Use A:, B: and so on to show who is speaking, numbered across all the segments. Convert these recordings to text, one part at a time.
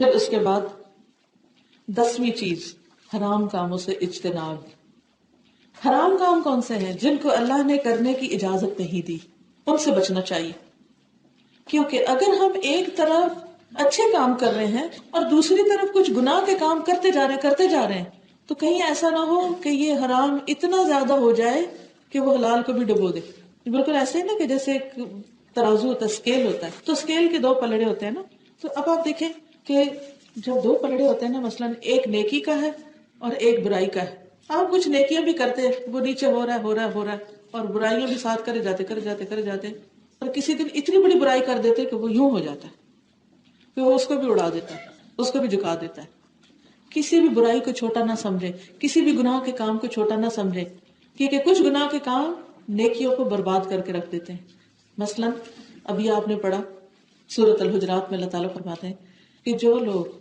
A: پھر اس کے بعد 10ویں چیز حرام کاموں سے اجتناب. حرام کام کون سے ہیں؟ جن کو اللہ نے کرنے کی اجازت نہیں دی، ان سے بچنا چاہیے. کیونکہ اگر ہم ایک طرف اچھے کام کر رہے ہیں اور دوسری طرف کچھ گناہ کے کام کرتے جا رہے ہیں تو کہیں ایسا نہ ہو کہ یہ حرام اتنا زیادہ ہو جائے کہ وہ حلال کو بھی ڈبو دے. بالکل ایسے ہی نا کہ جیسے ایک ترازو ہوتا ہے، اسکیل ہوتا ہے، تو اسکیل کے 2 پلڑے ہوتے ہیں نا. تو اب آپ دیکھیں کہ جب 2 پلڑے ہوتے ہیں نا، مثلاً ایک نیکی کا ہے اور ایک برائی کا ہے. آپ کچھ نیکیاں بھی کرتے ہیں، وہ نیچے ہو رہا ہے اور برائیاں بھی ساتھ کرے جاتے اور کسی دن اتنی بڑی برائی کر دیتے کہ وہ یوں ہو جاتا ہے، پھر وہ اس کو بھی اڑا دیتا ہے، اس کو بھی جھکا دیتا ہے. کسی بھی برائی کو چھوٹا نہ سمجھے، کسی بھی گناہ کے کام کو چھوٹا نہ سمجھے، کیونکہ کچھ گناہ کے کام نیکیوں کو برباد کر کے رکھ دیتے ہیں. مثلاً ابھی آپ نے پڑھا سورۃ الحجرات میں اللہ تعالیٰ فرماتے ہیں کہ جو لوگ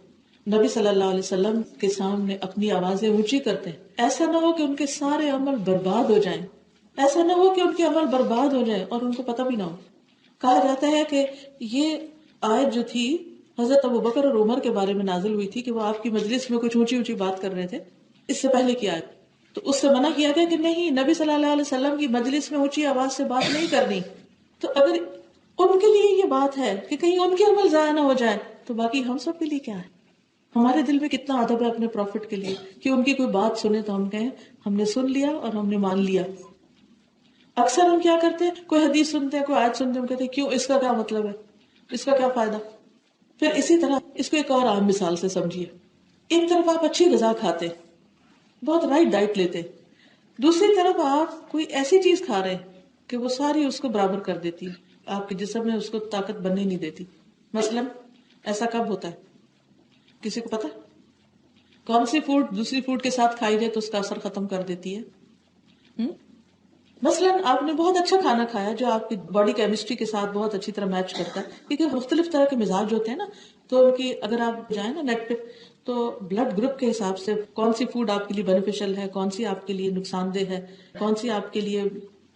A: نبی صلی اللہ علیہ وسلم کے سامنے اپنی آوازیں اونچی کرتے ہیں، ایسا نہ ہو کہ ان کے سارے عمل برباد ہو جائیں، ایسا نہ ہو کہ ان کے عمل برباد ہو جائیں اور ان کو پتہ بھی نہ ہو. کہا جاتا ہے کہ یہ آیت جو تھی حضرت ابوبکر اور عمر کے بارے میں نازل ہوئی تھی کہ وہ آپ کی مجلس میں کچھ اونچی بات کر رہے تھے. اس سے پہلے کی آیت، تو اس سے منع کیا گیا کہ نہیں، نبی صلی اللہ علیہ وسلم کی مجلس میں اونچی آواز سے بات نہیں کرنی. تو اگر ان کے لیے یہ بات ہے کہ کہیں ان کے عمل ضائع نہ ہو جائے تو باقی ہم سب کے لیے کیا ہے؟ ہمارے دل میں کتنا ادب ہے اپنے پروفٹ کے لیے کہ ان کی کوئی بات سنے تو ہم کہیں ہم نے سن لیا اور ہم نے مان لیا. اکثر ہم کیا کرتے ہیں، کوئی حدیث سنتے ہیں، کوئی آیت سنتے ہیں، ہم کہتے ہیں کیوں، اس کا کیا مطلب ہے، اس کا کیا فائدہ. پھر اسی طرح اس کو ایک اور عام مثال سے سمجھیے. ایک طرف آپ اچھی غذا کھاتے ہیں، بہت رائٹ ڈائٹ لیتے ہیں، دوسری طرف آپ کوئی ایسی چیز کھا رہے ہیں کہ وہ ساری اس کو برابر کر دیتی ہے، آپ کے جسم میں اس کو طاقت بننے نہیں دیتی. مثلا ایسا کب ہوتا ہے؟ کسی کو پتا؟ کون سی فوڈ دوسری فوڈ کے ساتھ کھائی جائے تو اس کا اثر ختم کر دیتی ہے؟ مثلا آپ نے بہت اچھا کھانا کھایا جو آپ کی باڈی کیمسٹری کے ساتھ بہت اچھی طرح میچ کرتا ہے، کیونکہ مختلف طرح کے مزاج ہوتے ہیں نا. تو ان کی اگر آپ جائیں نا نیٹ پہ تو بلڈ گروپ کے حساب سے کون سی فوڈ آپ کے لیے بینیفیشل ہے، کون سی آپ کے لیے نقصان دہ ہے، کون سی آپ کے لیے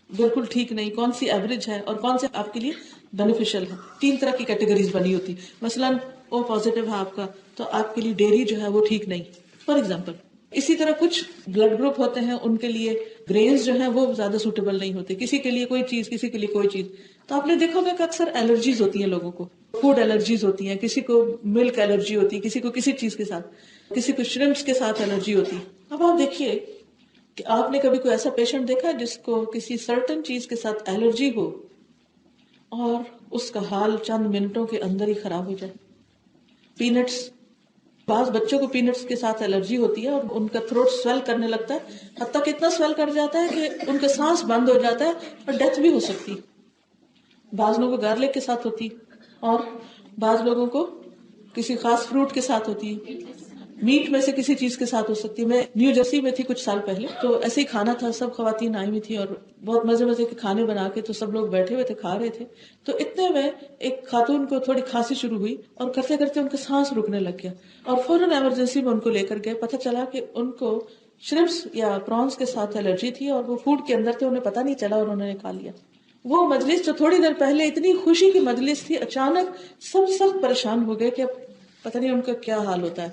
A: بالکل ٹھیک نہیں، کون سی ایوریج ہے اور کون سی آپ کے لیے بینیفیشل ہے. 3 طرح کی کیٹیگریز بنی ہوتی. مثلا او پازیٹیو ہے آپ کا تو آپ کے لیے ڈیری جو ہے وہ ٹھیک نہیں، فار ایگزامپل. اسی طرح کچھ بلڈ گروپ ہوتے ہیں ان کے لیے گرینز جو ہیں وہ زیادہ سوٹیبل نہیں ہوتے، کسی کے لیے کوئی چیز، کسی کے لیے کوئی چیز. تو آپ نے دیکھا ہوگا کہ اکثر الرجیز ہوتی ہیں لوگوں کو، فوڈ الرجیز ہوتی ہیں، کسی کو ملک الرجی ہوتی ہے، کسی کو کسی چیز کے ساتھ، کسی کو شرمپس کے ساتھ الرجی ہوتی. اب آپ دیکھیے کہ آپ نے کبھی کوئی ایسا پیشنٹ دیکھا جس کو کسی سرٹن چیز کے ساتھ الرجی ہو اور اس کا حال چند منٹوں کے اندر ہی خراب ہو جائے. پینٹس، بعض بچوں کو پینٹس کے ساتھ الرجی ہوتی ہے اور ان کا تھروٹ سویل کرنے لگتا ہے، حتیٰ کہ اتنا سویل کر جاتا ہے کہ ان کا سانس بند ہو جاتا ہے اور ڈیتھ بھی ہو سکتی. بعض لوگوں کو گارلک کے ساتھ ہوتی اور بعض لوگوں کو کسی خاص فروٹ کے ساتھ ہوتی، میٹ میں سے کسی چیز کے ساتھ ہو سکتی ہے. میں نیو جرسی میں تھی کچھ سال پہلے، تو ایسے ہی کھانا تھا، سب خواتین آئی ہوئی تھی اور بہت مزے کے کھانے بنا کے تو سب لوگ بیٹھے ہوئے تھے، کھا رہے تھے. تو اتنے میں ایک خاتون کو تھوڑی کھانسی شروع ہوئی اور کرتے کرتے ان کا سانس رکنے لگ گیا اور فوراً ایمرجنسی میں ان کو لے کر گئے. پتہ چلا کہ ان کو شرمپس یا پرانس کے ساتھ الرجی تھی اور وہ فوڈ کے اندر تھے، انہیں پتہ نہیں چلا اور انہوں نے کھا لیا. وہ مجلس جو تھوڑی دیر پہلے اتنی خوشی کی مجلس تھی، اچانک سب سخت پریشان ہو گئے کہ اب پتہ نہیں ان کا کیا حال ہوتا ہے.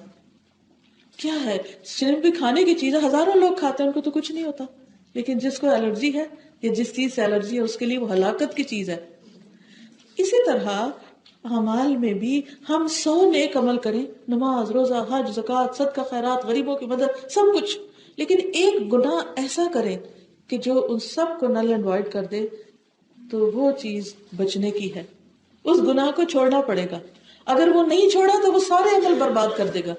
A: کیا ہے، شرمپ بھی کھانے کی چیز ہے، ہزاروں لوگ کھاتے ہیں، ان کو تو کچھ نہیں ہوتا، لیکن جس کو الرجی ہے یا جس چیز سے الرجی ہے اس کے لیے وہ ہلاکت کی چیز ہے. اسی طرح اعمال میں بھی ہم 100 نیک عمل کریں، نماز، روزہ، حج، زکوٰۃ، صدقہ، خیرات، غریبوں کی مدد، سب کچھ، لیکن ایک گناہ ایسا کریں کہ جو ان سب کو نل اینڈ وائڈ کر دے، تو وہ چیز بچنے کی ہے. اس گناہ کو چھوڑنا پڑے گا، اگر وہ نہیں چھوڑا تو وہ سارے عمل برباد کر دے گا.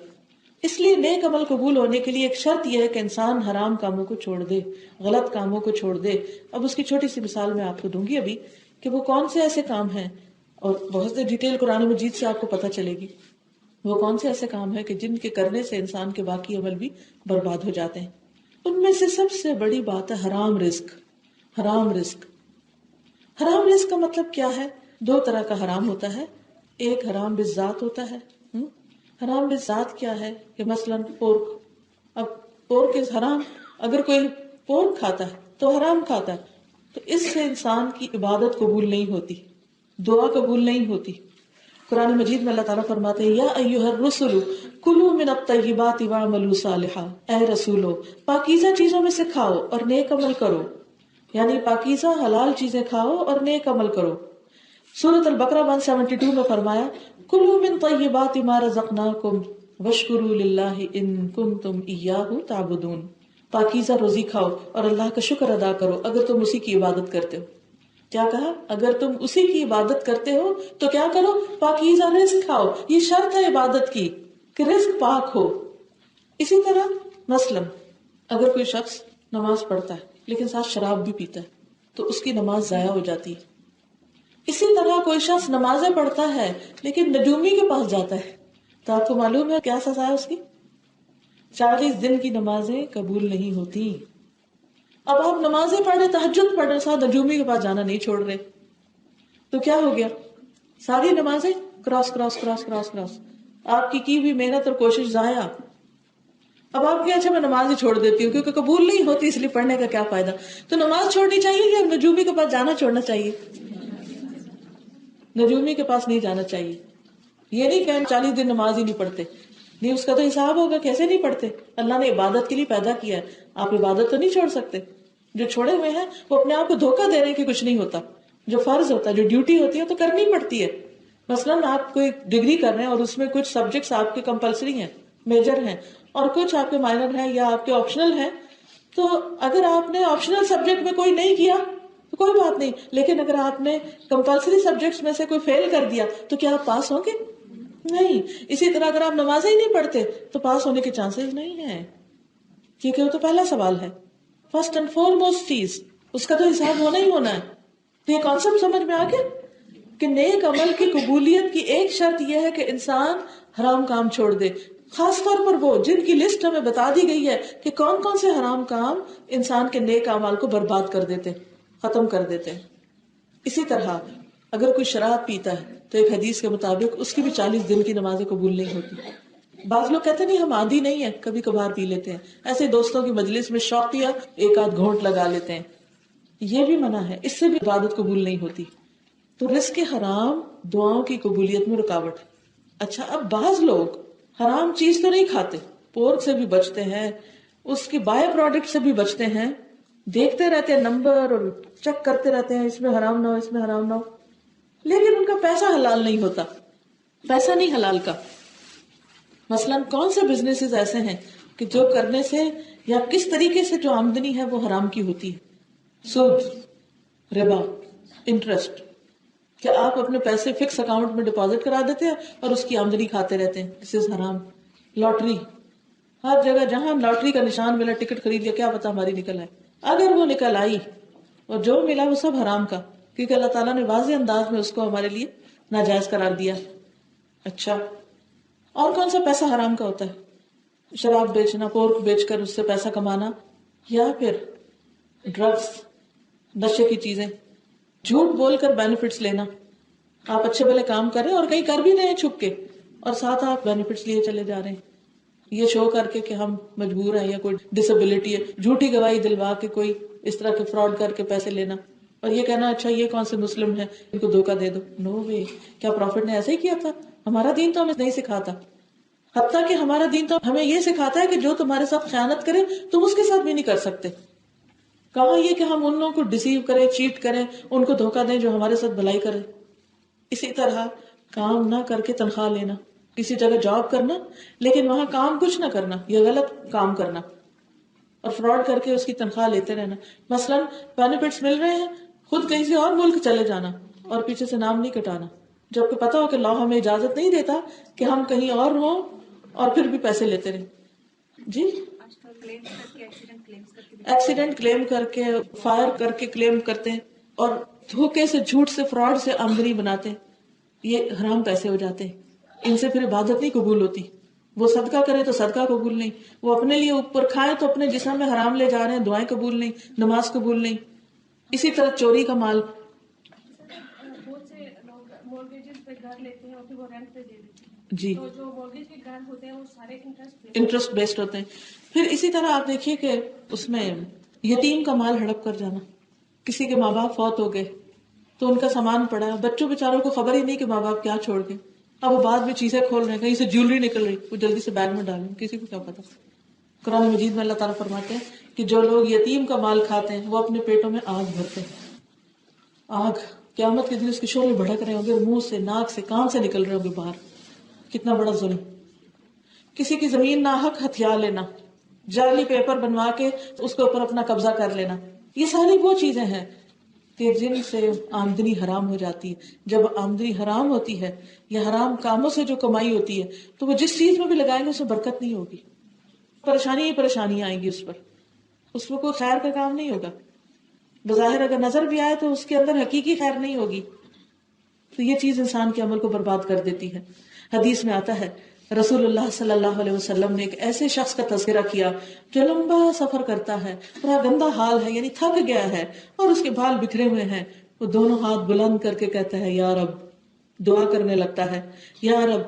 A: اس لیے نیک عمل قبول ہونے کے لیے ایک شرط یہ ہے کہ انسان حرام کاموں کو چھوڑ دے، غلط کاموں کو چھوڑ دے. اب اس کی چھوٹی سی مثال میں آپ کو دوں گی ابھی کہ وہ کون سے ایسے کام ہیں، اور بہت سے ڈیٹیل قرآن مجید سے آپ کو پتہ چلے گی، وہ کون سے ایسے کام ہیں کہ جن کے کرنے سے انسان کے باقی عمل بھی برباد ہو جاتے ہیں. ان میں سے سب سے بڑی بات ہے حرام رزق. حرام رزق، حرام رزق کا مطلب کیا ہے؟ 2 طرح کا حرام ہوتا ہے. ایک حرام بالذات ہوتا ہے. حرام بالذات کیا ہے کہ مثلا پورک. اب پورک از حرام، اگر کوئی پورک کھاتا ہے تو حرام کھاتا ہے، تو اس سے انسان کی عبادت قبول نہیں ہوتی، دعا قبول نہیں ہوتی. قرآن مجید میں اللہ تعالیٰ فرماتے ہیں یا ایھا الرسل کلوا من الطیبات واعملوا صالحا، اے رسولو پاکیزہ چیزوں میں سے کھاؤ اور نیک عمل کرو، یعنی پاکیزہ حلال چیزیں کھاؤ اور نیک عمل کرو۔ سورۃ البقرہ 172 میں فرمایا کلوا من طیبات ما رزقناکم واشکروا للہ ان کنتم ایاہ تعبدون، پاکیزہ روزی کھاؤ اور اللہ کا شکر ادا کرو اگر تم اسی کی عبادت کرتے ہو۔ کیا کہا؟ اگر تم اسی کی عبادت کرتے ہو تو کیا کرو؟ پاکیزہ رزق کھاؤ۔ یہ شرط ہے عبادت کی کہ رزق پاک ہو۔ اسی طرح مثلا اگر کوئی شخص نماز پڑھتا ہے لیکن ساتھ شراب بھی پیتا ہے تو اس کی نماز ضائع ہو جاتی ہے۔ اسی طرح کوئی شخص نمازیں پڑھتا ہے لیکن نجومی کے پاس جاتا ہے تو آپ کو معلوم ہے کیا سزا ہے اس کی؟ 40 دن کی نمازیں قبول نہیں ہوتی۔ اب آپ نمازیں پڑھ رہے، تہجد پڑھ رہے، ساتھ نجومی کے پاس جانا نہیں چھوڑ رہے، تو کیا ہو گیا؟ ساری نمازیں cross cross cross cross cross, آپ کی ہوئی محنت اور کوشش ضائع۔ اب آپ کہ اچھا میں نماز ہی چھوڑ دیتی ہوں کیونکہ قبول نہیں ہوتی، اس لیے پڑھنے کا کیا فائدہ؟ تو نماز چھوڑنی چاہیے یا نجومی کے پاس جانا چھوڑنا چاہیے؟ نجومی کے پاس نہیں جانا چاہیے۔ یہ نہیں کہ 40 دن نماز ہی نہیں پڑھتے، نہیں، اس کا تو حساب ہوگا کیسے نہیں پڑھتے۔ اللہ نے عبادت کے لیے پیدا کیا ہے، آپ عبادت تو نہیں چھوڑ سکتے۔ جو چھوڑے ہوئے ہیں وہ اپنے آپ کو دھوکہ دے رہے ہیں کہ کچھ نہیں ہوتا۔ جو فرض ہوتا ہے، جو ڈیوٹی ہوتی ہے تو کرنی پڑتی ہے۔ مثلاً آپ کوئی ڈگری کر رہے ہیں اور اس میں کچھ سبجیکٹس آپ کے کمپلسری ہیں، میجر ہیں، اور کچھ آپ کے مائنر ہیں یا آپ کے آپشنل ہیں، تو اگر آپ نے آپشنل سبجیکٹ میں کوئی نہیں کیا تو کوئی بات نہیں، لیکن اگر آپ نے کمپلسری سبجیکٹس میں سے کوئی فیل کر دیا تو کیا آپ پاس ہوں گے؟ نہیں۔ اسی طرح اگر آپ نمازیں ہی نہیں پڑھتے تو پاس ہونے کے چانسز نہیں ہیں، کیونکہ وہ تو پہلا سوال ہے، فرسٹ اینڈ فور موسٹ چیز، اس کا تو حساب ہونا ہی ہونا ہے۔ تو یہ کانسیپٹ سمجھ میں آ گیا کہ نیک عمل کی قبولیت کی ایک شرط یہ ہے کہ انسان حرام کام چھوڑ دے، خاص طور پر وہ جن کی لسٹ ہمیں بتا دی گئی ہے کہ کون کون سے حرام کام انسان کے نیک اعمال کو برباد کر دیتے، ختم کر دیتے۔ اسی طرح اگر کوئی شراب پیتا ہے تو ایک حدیث کے مطابق اس کی بھی 40 دن کی نمازیں قبول نہیں ہوتی۔ بعض لوگ کہتے نہیں ہم عادی نہیں ہیں، کبھی کبھار پی لیتے ہیں، ایسے دوستوں کی مجلس میں شوقیہ ایک آدھ گھونٹ لگا لیتے ہیں، یہ بھی منع ہے، اس سے بھی عبادت قبول نہیں ہوتی۔ تو رزق حرام دعاؤں کی قبولیت میں رکاوٹ۔ اچھا، اب بعض لوگ حرام چیز تو نہیں کھاتے، پورک سے بھی بچتے ہیں، اس کی بائی پروڈکٹ سے بھی بچتے ہیں، دیکھتے رہتے ہیں نمبر اور چیک کرتے رہتے ہیں اس میں حرام نہ ہو، اس میں حرام نہ ہو، لیکن ان کا پیسہ حلال نہیں ہوتا، پیسہ نہیں حلال کا۔ مثلاً کون سے بزنسز ایسے ہیں کہ جو کرنے سے یا کس طریقے سے جو آمدنی ہے وہ حرام کی ہوتی ہے؟ سود، ربا، انٹرسٹ، کہ آپ اپنے پیسے فکس اکاؤنٹ میں ڈپازٹ کرا دیتے ہیں اور اس کی آمدنی کھاتے رہتے ہیں، دس از حرام۔ لاٹری، ہر جگہ جہاں لاٹری کا نشان ملا ٹکٹ خرید لیا، کیا پتا ہماری نکل آئے، اگر وہ نکل آئی اور جو ملا وہ سب حرام کا، کیونکہ اللہ تعالیٰ نے واضح انداز میں اس کو ہمارے لیے ناجائز قرار دیا۔ اچھا، اور کون سا پیسہ حرام کا ہوتا ہے؟ شراب بیچنا، پورک بیچ کر اس سے پیسہ کمانا، یا پھر ڈرگس، نشے کی چیزیں، جھوٹ بول کر بینیفٹس لینا۔ آپ اچھے بھلے کام کر رہے ہیں اور کہیں کر بھی رہے ہیں چھپ کے، اور ساتھ آپ بینیفٹس لیے چلے جا رہے ہیں، یہ شو کر کے کہ ہم مجبور ہیں یا کوئی ڈسیبلٹی ہے، جھوٹی گواہی دلوا کے کوئی اس طرح کے فراڈ کر کے پیسے لینا، اور یہ کہنا اچھا یہ کون سے مسلم ہیں ان کو دھوکہ دے دو۔ نو وے، کیا پروفٹ نے ایسے ہی کیا تھا؟ ہمارا دین تو ہمیں نہیں سکھاتا، حتیٰ کہ ہمارا دین تو ہمیں یہ سکھاتا ہے کہ جو تمہارے ساتھ خیانت کرے تم اس کے ساتھ بھی نہیں کر سکتے۔ کہاں یہ کہ ہم ان لوگوں کو ڈسیو کریں، چیٹ کریں، ان کو دھوکہ دیں جو ہمارے ساتھ بھلائی کرے۔ اسی طرح کام نہ کر کے تنخواہ لینا، کسی جگہ جاب کرنا لیکن وہاں کام کچھ نہ کرنا، یہ غلط کام کرنا، اور فراڈ کر کے اس کی تنخواہ لیتے رہنا۔ مثلاً بینیفٹس مل رہے ہیں، خود کہیں سے اور ملک چلے جانا اور پیچھے سے نام نہیں کٹانا، جبکہ پتا ہو کہ لا ہمیں اجازت نہیں دیتا کہ ہم کہیں اور ہوں اور پھر بھی پیسے لیتے رہیں۔ جی، ایکسیڈنٹ کلیم کر کے، فائر کر کے کلیم کرتے ہیں، اور دھوکے سے، جھوٹ سے، فراڈ سے آمدنی بناتے ہیں، یہ حرام پیسے ہو جاتے ہیں، ان سے پھر عبادت نہیں قبول ہوتی۔ وہ صدقہ کرے تو صدقہ قبول نہیں، وہ اپنے لیے اوپر کھائے تو اپنے جسم میں حرام لے جا رہے ہیں، دعائیں قبول نہیں، نماز قبول نہیں۔ اسی طرح چوری کا مال،
B: بہت سے لوگ مورگیجز پہ گھر لیتے ہیں اور پھر وہ رینٹ پہ دے دیتے ہیں،
A: جی،
B: تو جو مورگیج کے گھر ہوتے ہیں وہ سارے
A: انٹرسٹ بیسڈ ہوتے ہیں۔ پھر اسی طرح آپ دیکھیے کہ اس میں یتیم کا مال ہڑپ کر جانا، کسی کے ماں باپ فوت ہو گئے تو ان کا سامان پڑا، بچوں بیچاروں کو خبر ہی نہیں کہ ماں باپ کیا چھوڑ گئے، اب وہ بعد میں چیزیں کھول رہے ہیں، کہیں سے جیولری نکل رہی، وہ جلدی سے بیگ میں ڈالیں، کسی کو کیا پتا۔ قرآن مجید میں اللہ تعالیٰ فرماتے ہیں کہ جو لوگ یتیم کا مال کھاتے ہیں وہ اپنے پیٹوں میں آگ بھرتے ہیں۔ آگ قیامت کے دن اس کے شعلے بھڑک رہے ہوں گے، منہ سے، ناک سے، کان سے نکل رہے ہوں گے باہر۔ کتنا بڑا ظلم! کسی کی زمین ناحق ہتھیا لینا، جعلی پیپر بنوا کے اس کے اوپر اپنا قبضہ کر لینا، یہ ساری وہ چیزیں ہیں کہ جن سے آمدنی حرام ہو جاتی ہے۔ جب آمدنی حرام ہوتی ہے یا حرام کاموں سے جو کمائی ہوتی ہے تو وہ جس چیز میں بھی لگائیں گے اس میں برکت نہیں ہوگی، پریشانی ہی پریشانیاں آئیں گی اس میں کوئی خیر کا کام نہیں ہوگا۔ بظاہر اگر نظر بھی آئے تو اس کے اندر حقیقی خیر نہیں ہوگی۔ تو یہ چیز انسان کے عمل کو برباد کر دیتی ہے۔ حدیث میں آتا ہے رسول اللہ صلی اللہ علیہ وسلم نے ایک ایسے شخص کا تذکرہ کیا جو لمبا سفر کرتا ہے، بڑا گندا حال ہے، یعنی تھک گیا ہے اور اس کے بال بکھرے ہوئے ہیں، وہ دونوں ہاتھ بلند کر کے کہتا ہے یا رب، دعا کرنے لگتا ہے یا رب،